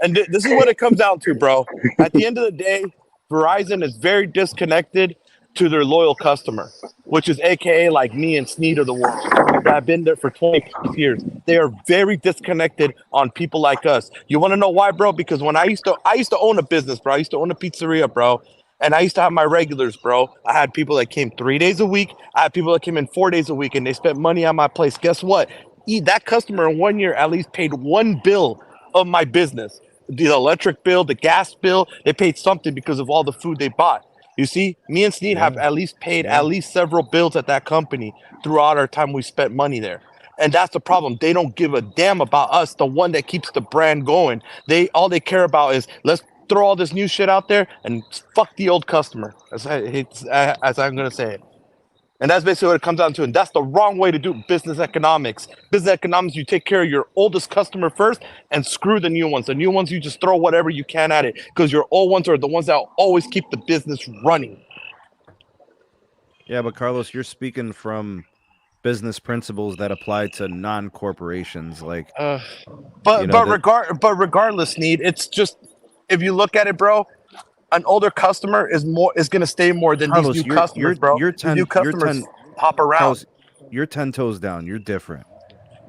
and this is what it comes down to, bro. At the end of the day, Verizon is very disconnected to their loyal customer, which is AKA like me and Sneed of the world that have been there for 20 plus years. They are very disconnected on people like us. You want to know why, bro? Because when I used to own a business, bro. I used to own a pizzeria, bro. And I used to have my regulars, bro. I had people that came 3 days a week. I had people that came in 4 days a week, and they spent money on my place. Guess what? That customer in 1 year at least paid one bill of my business. The electric bill, the gas bill, they paid something because of all the food they bought. You see, me and Sneed have at least paid at least several bills at that company throughout our time we spent money there. And that's the problem. They don't give a damn about us, the one that keeps the brand going. All they care about is let's throw all this new shit out there and fuck the old customer, as I'm gonna say it. And that's basically what it comes down to. And that's the wrong way to do business economics. Business economics, you take care of your oldest customer first and screw the new ones. The new ones, you just throw whatever you can at it because your old ones are the ones that always keep the business running. Yeah, but Carlos, you're speaking from business principles that apply to non-corporations. Like, regardless, Need, it's just, if you look at it, bro, an older customer is going to stay more than Carlos, these new customers, bro. These new customers hop around. Carlos, you're 10 toes down. You're different.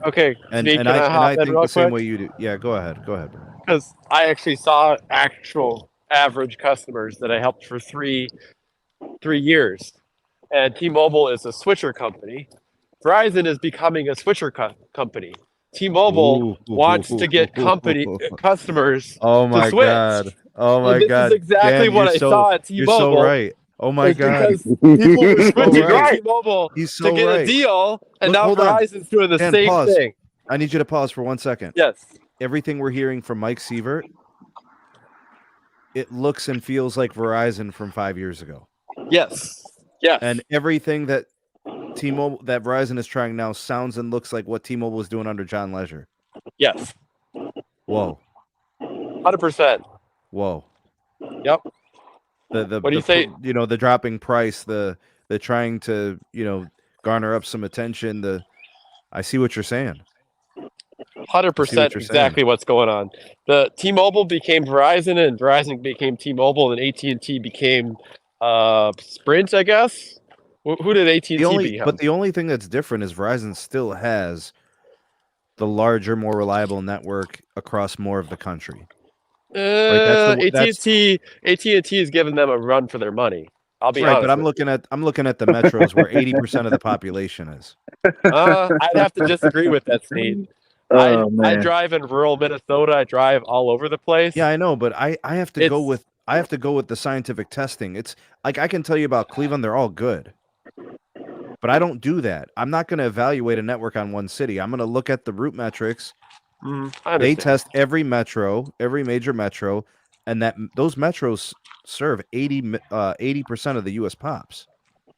Okay, and Sneak, I think the same quick? way you do. Yeah, go ahead, bro. Because I actually saw actual average customers that I helped for three years, and T-Mobile is a switcher company. Verizon is becoming a switcher company. T-Mobile wants to get customers to switch. God. Oh my God! This is exactly what I saw at T-Mobile. You're so right. Oh my God! Because people were switching to T-Mobile to get a deal, and now Verizon's doing the same thing. I need you to pause for 1 second. Yes. Everything we're hearing from Mike Sievert, it looks and feels like Verizon from 5 years ago. Yes. Yes. And everything that T-Mobile, that Verizon is trying now, sounds and looks like what T-Mobile was doing under John Leisure. Yes. Whoa. 100%. Whoa. Yep. What do you say? You know, the dropping price, the trying to, garner up some attention. I see what you're saying. 100% exactly what's going on. The T-Mobile became Verizon, and Verizon became T-Mobile, and AT&T became Sprint, I guess. Who did AT&T become? But the only thing that's different is Verizon still has the larger, more reliable network across more of the country. AT&T is giving them a run for their money. I'll be honest. But I'm looking at the metros where 80% of the population is. I'd have to disagree with that, Steve. I drive in rural Minnesota. I drive all over the place. Yeah, I know, but I have to go with the scientific testing. It's like I can tell you about Cleveland; they're all good, but I don't do that. I'm not going to evaluate a network on one city. I'm going to look at the root metrics. They test every major metro, and those metros serve 80% of the U.S. pops.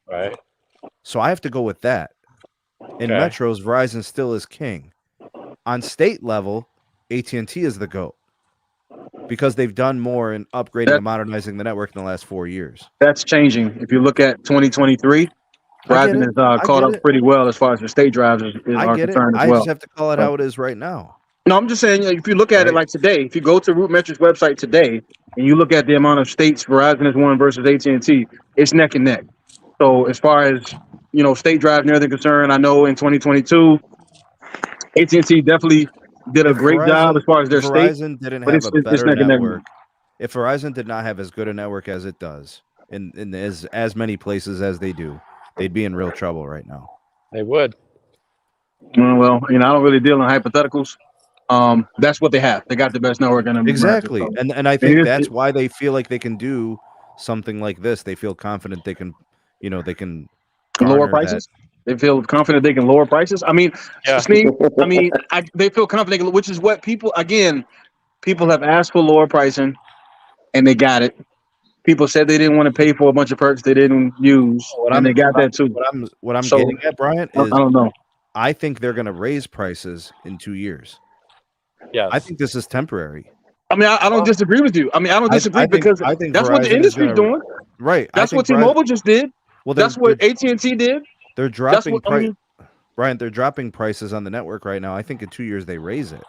Right. So I have to go with that. In metros, Verizon still is king. On state level, AT&T is the GOAT because they've done more in upgrading and modernizing the network in the last 4 years. That's changing. If you look at 2023, Verizon has caught up pretty well as far as the state drives are concerned as well. I just have to call it how it is right now. No, I'm just saying, if you look at it like today, if you go to RootMetrics website today and you look at the amount of states Verizon has won versus AT&T, it's neck and neck. So as far as, state drive and everything concerned, I know in 2022, AT&T definitely did a great job as far as their state. Verizon didn't have a better network. If Verizon did not have as good a network as it does in as many places as they do, they'd be in real trouble right now. They would. Well, I don't really deal in hypotheticals. That's what they have. They got the best network in America. Exactly, So. and I think that's why they feel like they can do something like this. They feel confident they can, they can lower prices. They feel confident they can lower prices. I mean, they feel confident, which is what people have asked for lower pricing, and they got it. People said they didn't want to pay for a bunch of perks they didn't use, and they got that too. What I'm getting at, Bryant, is I don't know. I think they're going to raise prices in 2 years. Yes. I think this is temporary. I mean, I don't disagree with you. I mean, I don't disagree because I think that's what the industry's doing. Right. That's what T-Mobile just did. Well, that's what AT&T did. They're dropping Bryant, they're dropping prices on the network right now. I think in 2 years they raise it.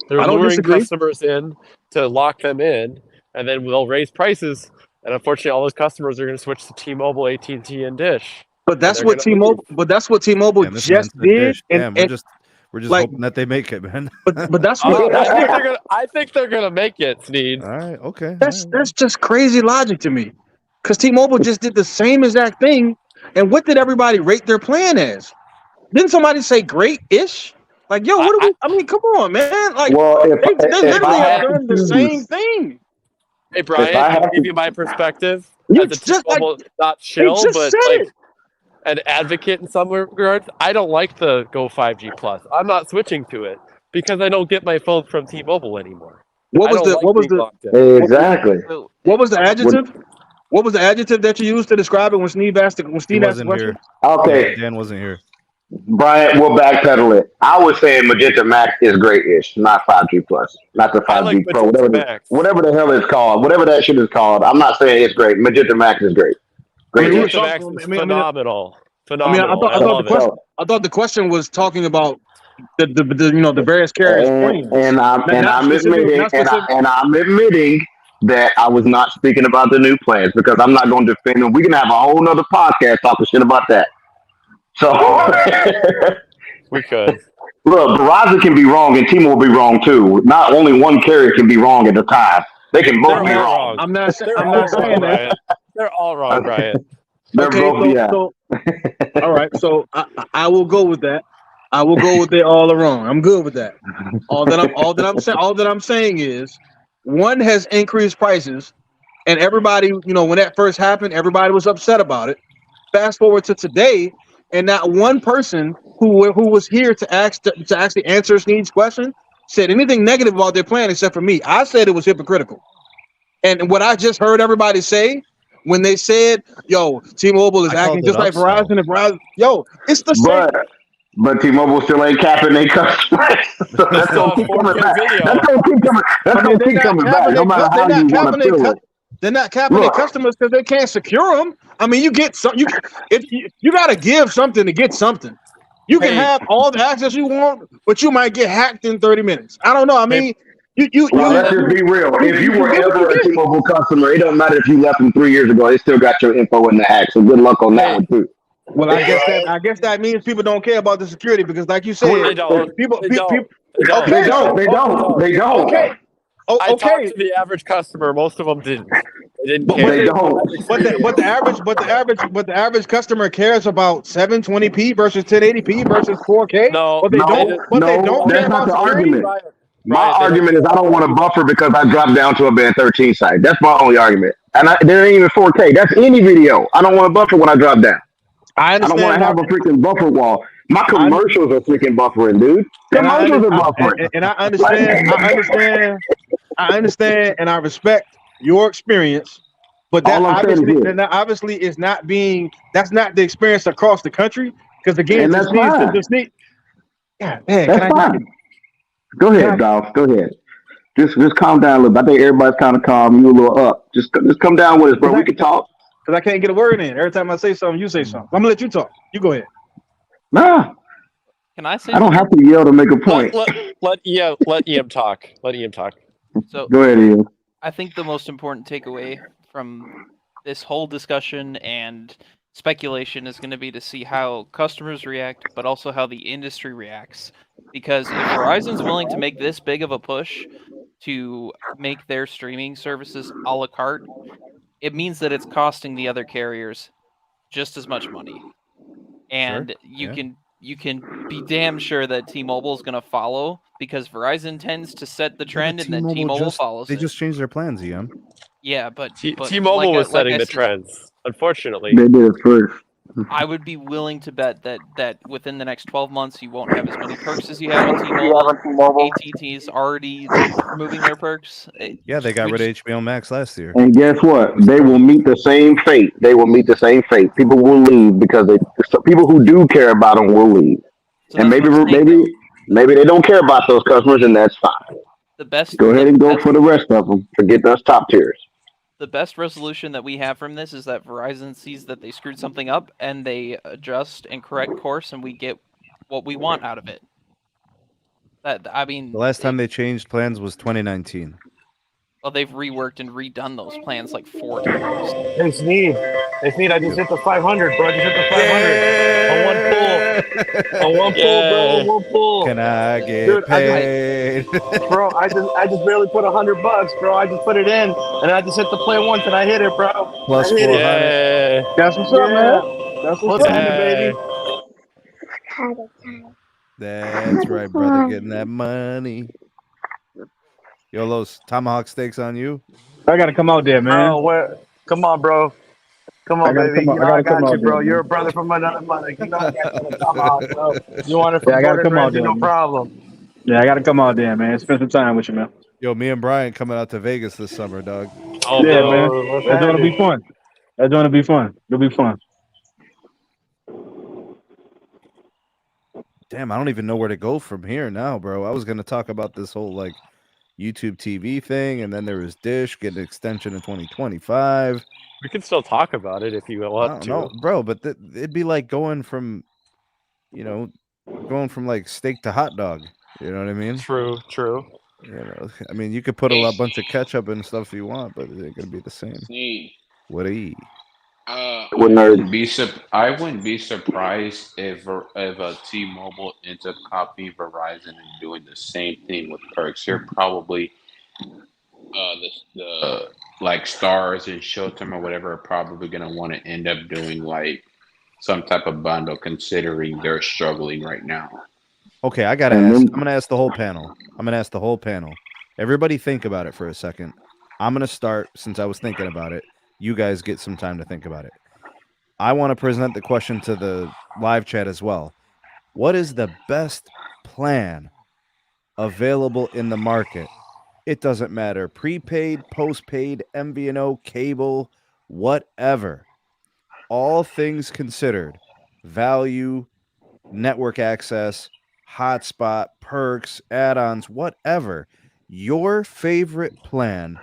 They're luring customers in to lock them in, and then they'll raise prices. And unfortunately, all those customers are going to switch to T-Mobile, AT&T, and Dish. But that's what T-Mobile. But that's what T-Mobile just did. And we're just hoping that they make it, man. But that's what I think they're gonna make it, Sneed. All right, okay. That's just crazy logic to me, because T-Mobile just did the same exact thing. And what did everybody rate their plan as? Didn't somebody say great-ish? Like, yo, what do we? I mean, come on, man. Like, they literally have done the same thing. Hey, Brian, I'll give you my perspective as a T-Mobile, not chill, but like an advocate in some regards. I don't like the Go 5G Plus. I'm not switching to it because I don't get my phone from T-Mobile anymore. Exactly. What was the adjective? What was the adjective that you used to describe it when Steve asked the question? Okay. Dan wasn't here. Brian, we'll backpedal it. I was saying Magenta MAX is great-ish, not 5G Plus, not the 5G Pro, whatever the hell it's called, whatever that shit is called. I'm not saying it's great. Magenta MAX is great. Magenta MAX is phenomenal. Phenomenal. I thought the question was talking about the various carriers. And I'm admitting that I was not speaking about the new plans because I'm not going to defend them. We can have a whole nother podcast talking shit about that. So we could. Look, Verizon can be wrong and T-Mobile will be wrong too. Not only one carrier can be wrong at a time. They can both be wrong. I'm not saying that. They're all wrong, Brian. All right, so I will go with that. I will go with it all wrong. I'm good with that. All that I'm saying is one has increased prices, and everybody, when that first happened, everybody was upset about it. Fast forward to today, and not one person who was here to actually answer Sneed's question said anything negative about their plan except for me. I said it was hypocritical. And what I just heard everybody say when they said, yo, T-Mobile is acting just like Verizon and Verizon, yo, it's the same. But T-Mobile still ain't capping their customers. So that's going to keep coming back. That's going to keep coming back, no matter how you want to feel it. They're not capping their customers because they can't secure them. I mean, you get some. You got to give something to get something. You can have all the access you want, but you might get hacked in 30 minutes. I don't know. I mean, let's just be real. If you were ever a T-Mobile customer, it doesn't matter if you left them 3 years ago. They still got your info in the hack. So good luck on that one too. Well, I guess that means people don't care about the security because, like you said, they don't. People They don't. Okay. I talked to the average customer. Most of them didn't. They didn't care. They don't. But the average customer cares about 720p versus 1080p versus 4K. They don't. That's not the argument. My argument is I don't want to buffer because I dropped down to a band 13 site. That's my only argument. And there ain't even 4K. That's any video. I don't want to buffer when I drop down. I don't want to have a freaking buffer wall. My commercials are freaking buffering, dude. Commercials are buffering. And I understand, and I respect your experience, but that obviously is not being. That's not the experience across the country. Because again, that's fine. That's fine. Go ahead, Dolph. Go ahead. Just calm down a little bit. I think everybody's kind of calm. You a little up. Just come down with us, bro. We can talk. Because I can't get a word in. Every time I say something, you say something. I'm gonna let you talk. You go ahead. Nah. Can I say? I don't have to yell to make a point. Let EM talk. Let EM talk. So go ahead, Ian. I think the most important takeaway from this whole discussion and speculation is going to be to see how customers react, but also how the industry reacts. Because if Verizon's willing to make this big of a push to make their streaming services a la carte, it means that it's costing the other carriers just as much money. And you you can be damn sure that T-Mobile is going to follow, because Verizon tends to set the trend, and then T-Mobile follows They it. just changed their plans, EM. Yeah, but T-Mobile was setting the trends. Unfortunately, They did it first. I would be willing to bet that within the next 12 months you won't have as many perks as you have on T-Mobile. AT&T's already removing their perks. Yeah, they got rid of HBO Max last year. And guess what? They will meet the same fate. People will leave because people who do care about them will leave. So and maybe they don't care about those customers, and that's fine. Go ahead and go for the rest of them. Forget those top tiers. The best resolution that we have from this is that Verizon sees that they screwed something up, and they adjust and correct course, and we get what we want out of it. The last time they changed plans was 2019. Well, they've reworked and redone those plans like 4 times. Hey, Sneed, I just hit the 500, bro. I just hit the 500 on one pull. On one pull. Can I get paid? Bro, I just barely put $100, bro. I just put it in, and I just hit the play once, and I hit it, bro. Plus 400. Yeah. That's what's up, man. That's what's up, baby. That's right, brother. Getting that money. Yo, Los, tomahawk steaks on you. I gotta come out there, man. Oh, come on, bro. Come on, baby. I got you, bro. There, you're a brother from another mother. You know I got you. Tomahawk, bro. You want it from no problem. Yeah, I gotta come out there, man. Spend some time with you, man. Yo, me and Brian coming out to Vegas this summer, dog. Oh, yeah, man. That's gonna be fun. It'll be fun. Damn, I don't even know where to go from here now, bro. I was gonna talk about this whole like YouTube TV thing, and then there was Dish getting an extension in 2025. We can still talk about it if you want to. No, bro, but it'd be like going from like steak to hot dog. You know what I mean? True. You know, I mean, you could put a bunch of ketchup and stuff if you want, but it ain't gonna be the same. What I wouldn't be surprised if T-Mobile ends up copying Verizon and doing the same thing with perks. They're probably the like Stars and Showtime or whatever are probably going to want to end up doing like some type of bundle, considering they're struggling right now. Okay, I gotta ask. I'm gonna ask the whole panel. Everybody think about it for a second. I'm gonna start since I was thinking about it. You guys get some time to think about it. I want to present the question to the live chat as well. What is the best plan available in the market? It doesn't matter. Prepaid, postpaid, MVNO, cable, whatever. All things considered, value, network access, hotspot, perks, add-ons, whatever. Your favorite plan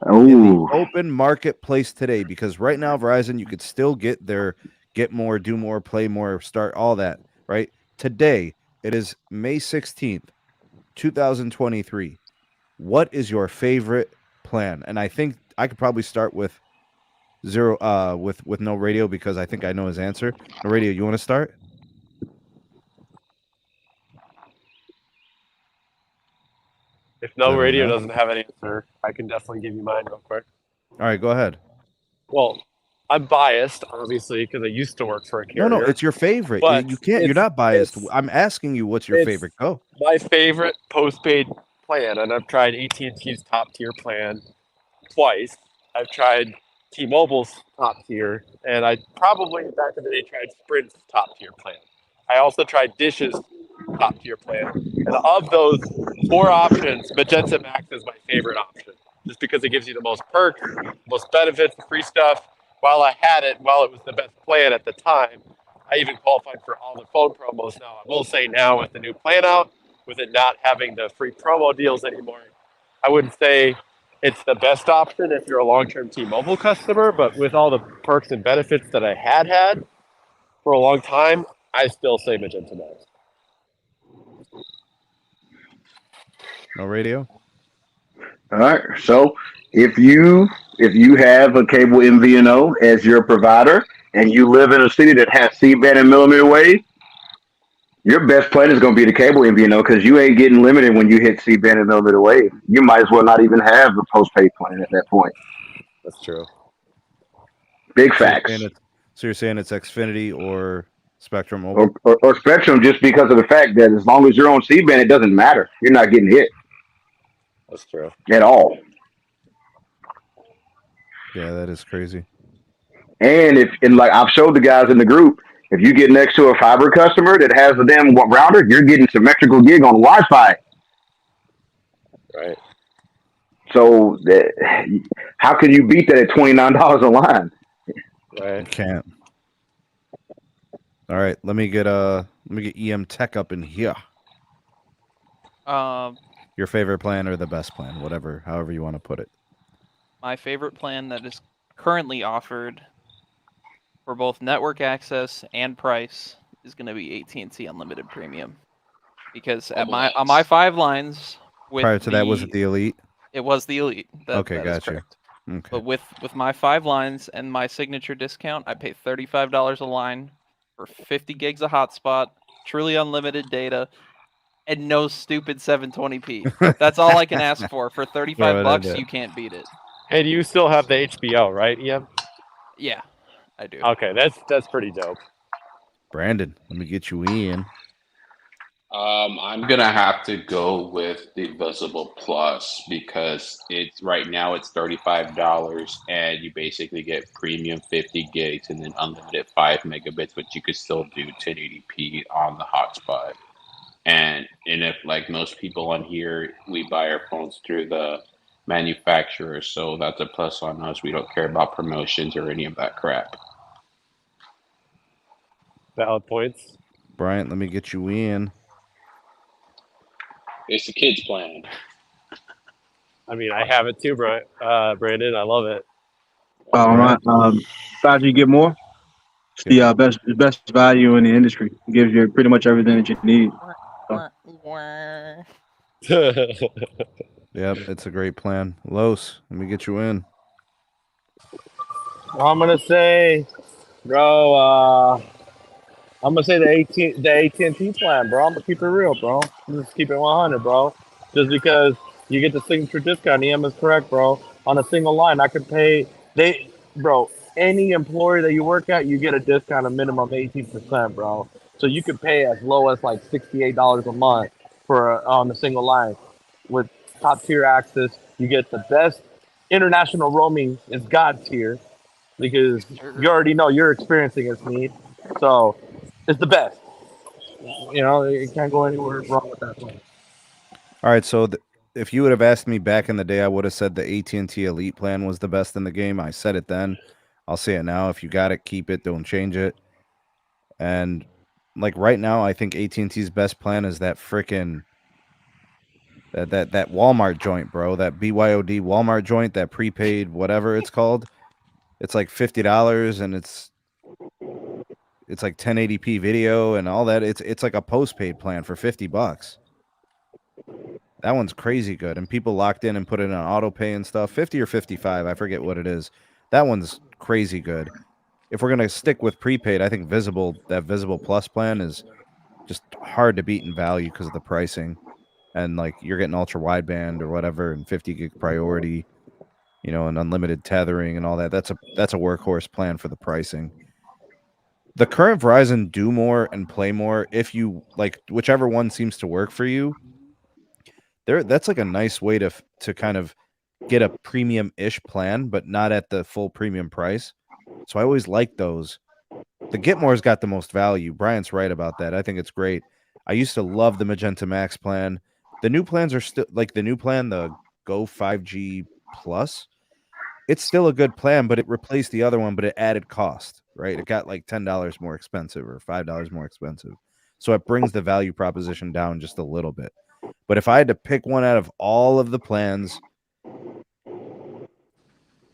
in the open marketplace today, because right now Verizon, you could still get their get more, do more, play more, start all that, right? Today, it is May 16th, 2023. What is your favorite plan? And I think I could probably start with with no radio, because I think I know his answer. No radio, you want to start? If no radio doesn't have an answer, I can definitely give you mine real quick. All right, go ahead. Well, I'm biased, obviously, because I used to work for a carrier. No, it's your favorite. You can't. You're not biased. I'm asking you, what's your favorite? Go. My favorite postpaid plan, and I've tried AT&T's top tier plan twice. I've tried T-Mobile's top tier, and I probably back in the day tried Sprint's top tier plan. I also tried Dish's top tier plan. And of those 4 options, Magenta MAX is my favorite option, just because it gives you the most perks, most benefits, the free stuff. While it was the best plan at the time, I even qualified for all the phone promos now. I will say now, with the new plan out, with it not having the free promo deals anymore, I wouldn't say it's the best option if you're a long-term T-Mobile customer, but with all the perks and benefits that I had for a long time, I still say Magenta MAX. No radio? All right. So if you have a cable MVNO as your provider and you live in a city that has C-band and millimeter wave, your best plan is going to be the cable MVNO, because you ain't getting limited when you hit C-band and millimeter wave. You might as well not even have the postpaid plan at that point. That's true. Big facts. So you're saying it's Xfinity or Spectrum Mobile. Or Spectrum, just because of the fact that as long as you're on C-band, it doesn't matter. You're not getting hit That's true. at all. Yeah, that is crazy. And like I've showed the guys in the group, if you get next to a fiber customer that has a damn router, you're getting symmetrical gig on Wi-Fi. Right. So how can you beat that at $29 a line? Right. You can't. All right, let me get EM Tech up in here. Your favorite plan or the best plan, however you want to put it. My favorite plan that is currently offered for both network access and price is going to be AT&T Unlimited Premium, because on my 5 lines. Prior to that, was it the Elite? It was the Elite. Okay, gotcha. Okay. But with my 5 lines and my signature discount, I pay $35 a line for 50 gigs of hotspot, truly unlimited data, and no stupid 720p. That's all I can ask for. For $35, you can't beat it. And you still have the HBO, right, EM? Yeah, I do. Okay, that's pretty dope. Brandon, let me get you in. I'm gonna have to go with the Visible Plus because right now it's $35 and you basically get premium 50 gigs and then unlimited 5 megabits, but you could still do 1080p on the hotspot. And if like most people on here, we buy our phones through the manufacturer, so that's a plus on us. We don't care about promotions or any of that crap. Valid points. Bryant, let me get you in. It's the kids' plan. I mean, I have it too, Brandon. I love it. All right. 5G Get More. It's the best value in the industry. It gives you pretty much everything that you need. Yep, it's a great plan. Los, let me get you in. I'm gonna say, bro. I'm gonna say the AT&T plan, bro. I'm gonna keep it real, bro. Just keep it 100, bro. Just because you get the signature discount, EM is correct, bro. On a single line, I could pay any employee that you work at, you get a discount of minimum 18%, bro. So you could pay as low as like $68 a month on a single line. With top tier access, you get the best international roaming is God tier, because you already know you're experiencing it, Sneed. So it's the best. You know, you can't go anywhere wrong with that plan. All right, so if you would have asked me back in the day, I would have said the AT&T Elite plan was the best in the game. I said it then. I'll say it now. If you got it, keep it. Don't change it. And like right now, I think AT&T's best plan is that frickin' that Walmart joint, bro. That BYOD Walmart joint, that prepaid whatever it's called. It's like $50 and it's like 1080p video and all that. It's like a postpaid plan for $50. That one's crazy good, and people locked in and put it on auto pay and stuff. 50 or 55, I forget what it is. That one's crazy good. If we're gonna stick with prepaid, I think that Visible Plus plan is just hard to beat in value because of the pricing, and like you're getting ultra wideband or whatever, and 50 gig priority, you know, and unlimited tethering and all that. That's a workhorse plan for the pricing. The current Verizon Do More and Play More, if you like, whichever one seems to work for you. That's like a nice way to kind of get a premium-ish plan, but not at the full premium price. So I always like those. The Get More's got the most value. Brian's right about that. I think it's great. I used to love the Magenta Max plan. The new plans are still like the new plan, the Go 5G Plus. It's still a good plan, but it replaced the other one, but it added cost, right? It got like $10 more expensive or $5 more expensive. So it brings the value proposition down just a little bit. But if I had to pick one out of all of the plans,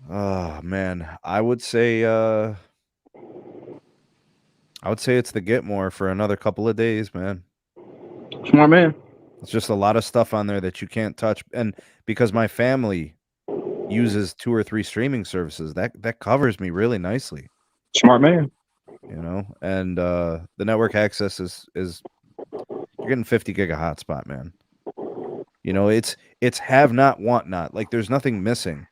oh man, I would say it's the Get More for another couple of days, man. Smart man. It's just a lot of stuff on there that you can't touch, and because my family uses 2 or 3 streaming services, that covers me really nicely. Smart man. You know, and the network access is you're getting 50 gig of hotspot, man. You know, it's have not, want not. Like, there's nothing missing.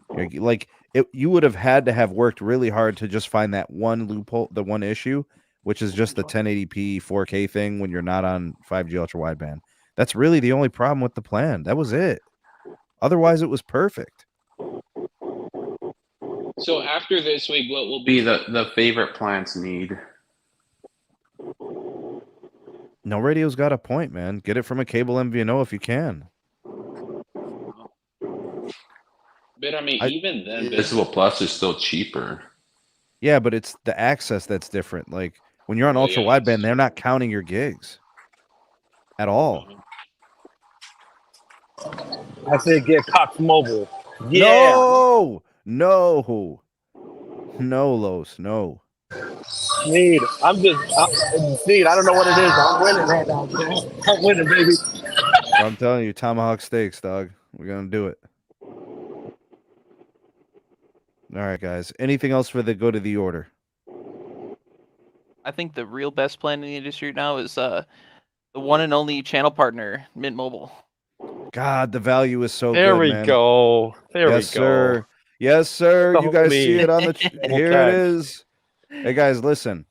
Like, you would have had to have worked really hard to just find that one loophole, the one issue which is just the 1080p 4K thing when you're not on 5G ultra wideband. That's really the only problem with the plan. That was it. Otherwise, it was perfect. So after this week, what will be the favorite plans need? No Radio's got a point, man. Get it from a cable MVNO if you can. But I mean, even then, Visible Plus is still cheaper. Yeah, but it's the access that's different. Like when you're on ultra wideband, they're not counting your gigs at all. I said get Cox Mobile. Yeah. No, Los, no. Sneed, Sneed, I don't know what it is. I'm winning right now. I'm winning, baby. I'm telling you, tomahawk steaks, dog. We're gonna do it. All right, guys. Anything else for the go to the order? I think the real best plan in the industry now is the one and only channel partner, Mint Mobile. God, the value is so there good, we man. go. There yes, we go. Sir. Yes, sir. The You guys homie. see it on the here Okay. it is. Hey guys, listen.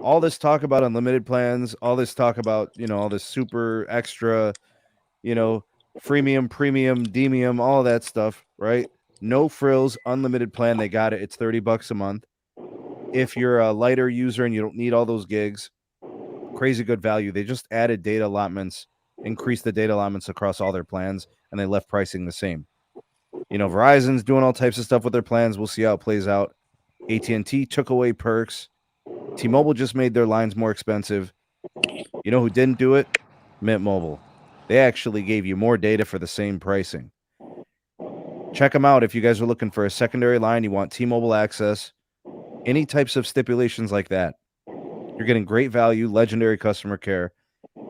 All this talk about unlimited plans, all this talk about, all this super extra, freemium, premium, demium, all that stuff, right? No frills, unlimited plan. They got it. It's $30 a month. If you're a lighter user and you don't need all those gigs, crazy good value. They just added data allotments, increased the data allotments across all their plans, and they left pricing the same. Verizon's doing all types of stuff with their plans. We'll see how it plays out. AT&T took away perks. T-Mobile just made their lines more expensive. You know who didn't do it? Mint Mobile. They actually gave you more data for the same pricing. Check them out if you guys are looking for a secondary line, you want T-Mobile access, any types of stipulations like that. You're getting great value, legendary customer care,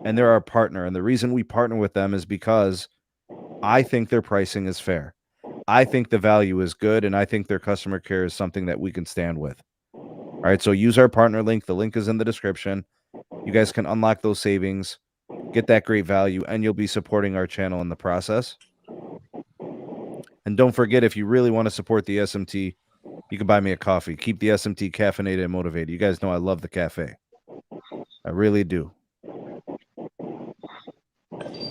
and they're our partner. And the reason we partner with them is because I think their pricing is fair. I think the value is good, and I think their customer care is something that we can stand with. All right, so use our partner link. The link is in the description. You guys can unlock those savings, get that great value, and you'll be supporting our channel in the process. And don't forget, if you really want to support the SMT, you can buy me a coffee. Keep the SMT caffeinated and motivated. You guys know I love the cafe. I really do.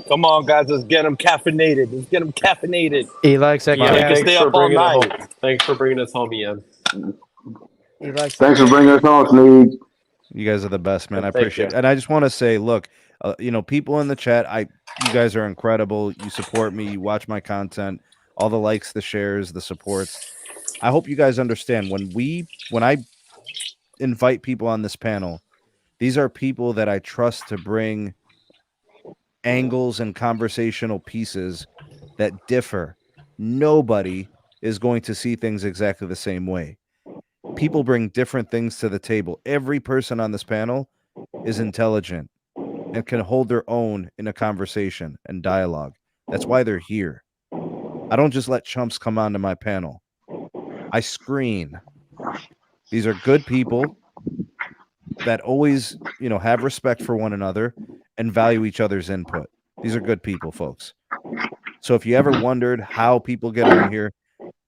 Come on, guys. Let's get them caffeinated. Let's get them caffeinated. He likes that. Yeah, Thanks stay for up all bringing it night. home. Thanks for bringing us home, Ian. He likes Thanks for bringing us on, Sneed. You guys are the best, man. I Thank appreciate it. you. And I just want to say, look, people in the chat, you guys are incredible. You support me. You watch my content, all the likes, the shares, the supports. I hope you guys understand when I invite people on this panel, these are people that I trust to bring angles and conversational pieces that differ. Nobody is going to see things exactly the same way. People bring different things to the table. Every person on this panel is intelligent and can hold their own in a conversation and dialogue. That's why they're here. I don't just let chumps come onto my panel. I screen. These are good people that always, have respect for one another and value each other's input. These are good people, folks. So if you ever wondered how people get on here,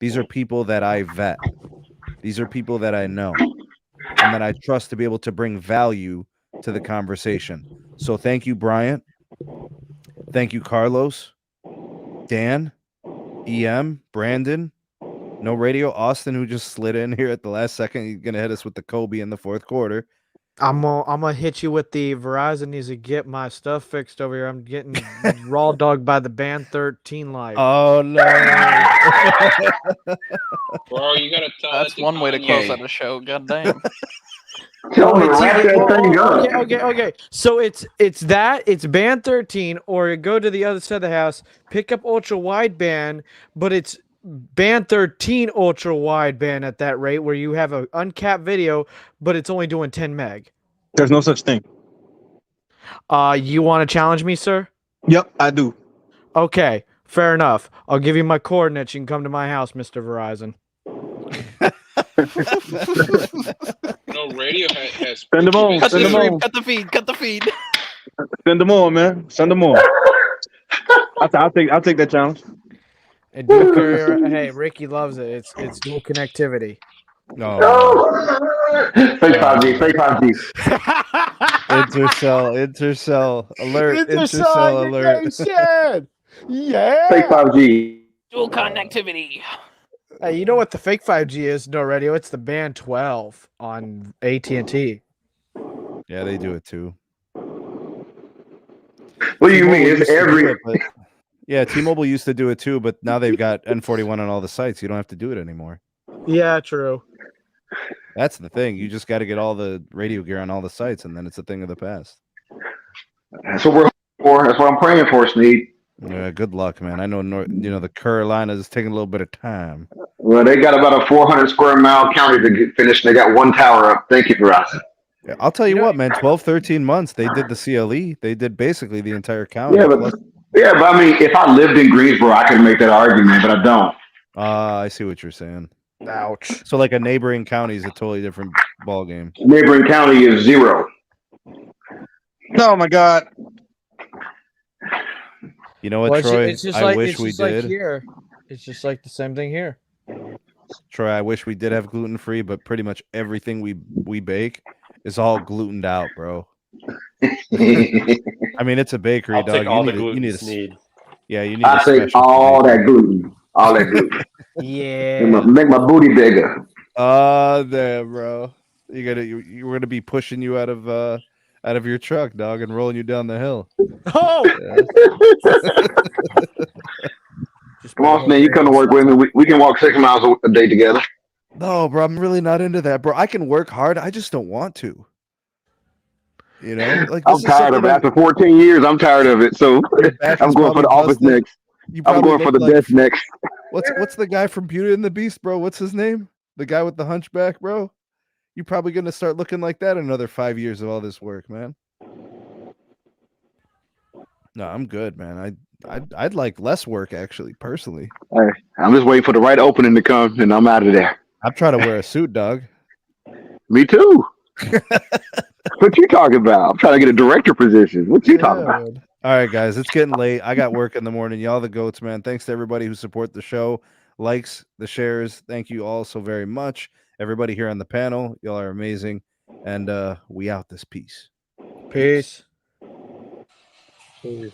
these are people that I vet. These are people that I know and that I trust to be able to bring value to the conversation. So thank you, Bryant. Thank you, Carlos, Dan, EM, Brandon, No Radio, Austin, who just slid in here at the last second. He's going to hit us with the Kobe in the fourth quarter. I'm gonna hit you with the Verizon needs to get my stuff fixed over here. I'm getting raw dogged by the band 13 live. Oh no! Bro, you gotta tell That's one way to close out a show. God damn. Tell me, wrap that thing up. Okay. So it's band 13, or go to the other side of the house, pick up ultra wideband, but it's band 13 ultra wideband at that rate where you have an uncapped video, but it's only doing 10 meg. There's no such thing. You want to challenge me, sir? Yep, I do. Okay, fair enough. I'll give you my coordinates. You can come to my house, Mr. Verizon. No, Radio has Send them on. Cut Send the them stream. on. Cut the feed. Cut the feed. Send them on, man. Send them on. I'll take that challenge. And dual carrier, hey, Ricky loves it. It's dual connectivity. No. Fake 5G. Fake 5G. Intercell alert. Intercell alert. Yeah. Fake 5G. Dual connectivity. Hey, you know what the fake 5G is? No radio. It's the band 12 on AT&T. Yeah, they do it too. What do you mean? It's every. Yeah, T-Mobile used to do it too, but now they've got N41 on all the sites. You don't have to do it anymore. Yeah, true. That's the thing. You just got to get all the radio gear on all the sites, and then it's a thing of the past. That's what we're for. That's what I'm praying for, Sneed. Yeah, good luck, man. I know, the Carolinas is taking a little bit of time. Well, they got about a 400 square mile county to get finished. They got one tower up. Thank you, Verizon. Yeah, I'll tell you what, man. 12, 13 months. They did the CLE. They did basically the entire county. Yeah, but I mean, if I lived in Greensboro, I could make that argument, but I don't. I see what you're saying. Ouch. So, like a neighboring county is a totally different ball game. Neighboring county is 0. Oh my God. You know what, Troy? I wish we did. Here. It's just like the same thing here. Troy, I wish we did have gluten free, but pretty much everything we bake is all glutened out, bro. I mean, it's a bakery, I'll dog. take all the you need gluten. Yeah, you need. I take all that gluten. All that gluten. Yeah. Make my booty bigger. There, bro. You're gonna be pushing you out of your truck, dog, and rolling you down the hill. Oh. Come on, man. You come to work with me. We can walk 6 miles a day together. No, bro. I'm really not into that, bro. I can work hard. I just don't want to. You know, like I'm tired of it. After 14 years, I'm tired of it. So I'm going for the office next. I'm going for the desk next. What's the guy from Beauty and the Beast, bro? What's his name? The guy with the hunchback, bro? You're probably gonna start looking like that in another 5 years of all this work, man. No, I'm good, man. I'd like less work, actually, personally. Hey, I'm just waiting for the right opening to come, and I'm out of there. I'm trying to wear a suit, dog. Me too. What you talking about? I'm trying to get a director position. What you talking about? Man. All right, guys, it's getting late. I got work in the morning. Y'all the goats, man. Thanks to everybody who support the show, likes, the shares. Thank you all so very much. Everybody here on the panel, y'all are amazing. And we out this piece. Peace. Peace.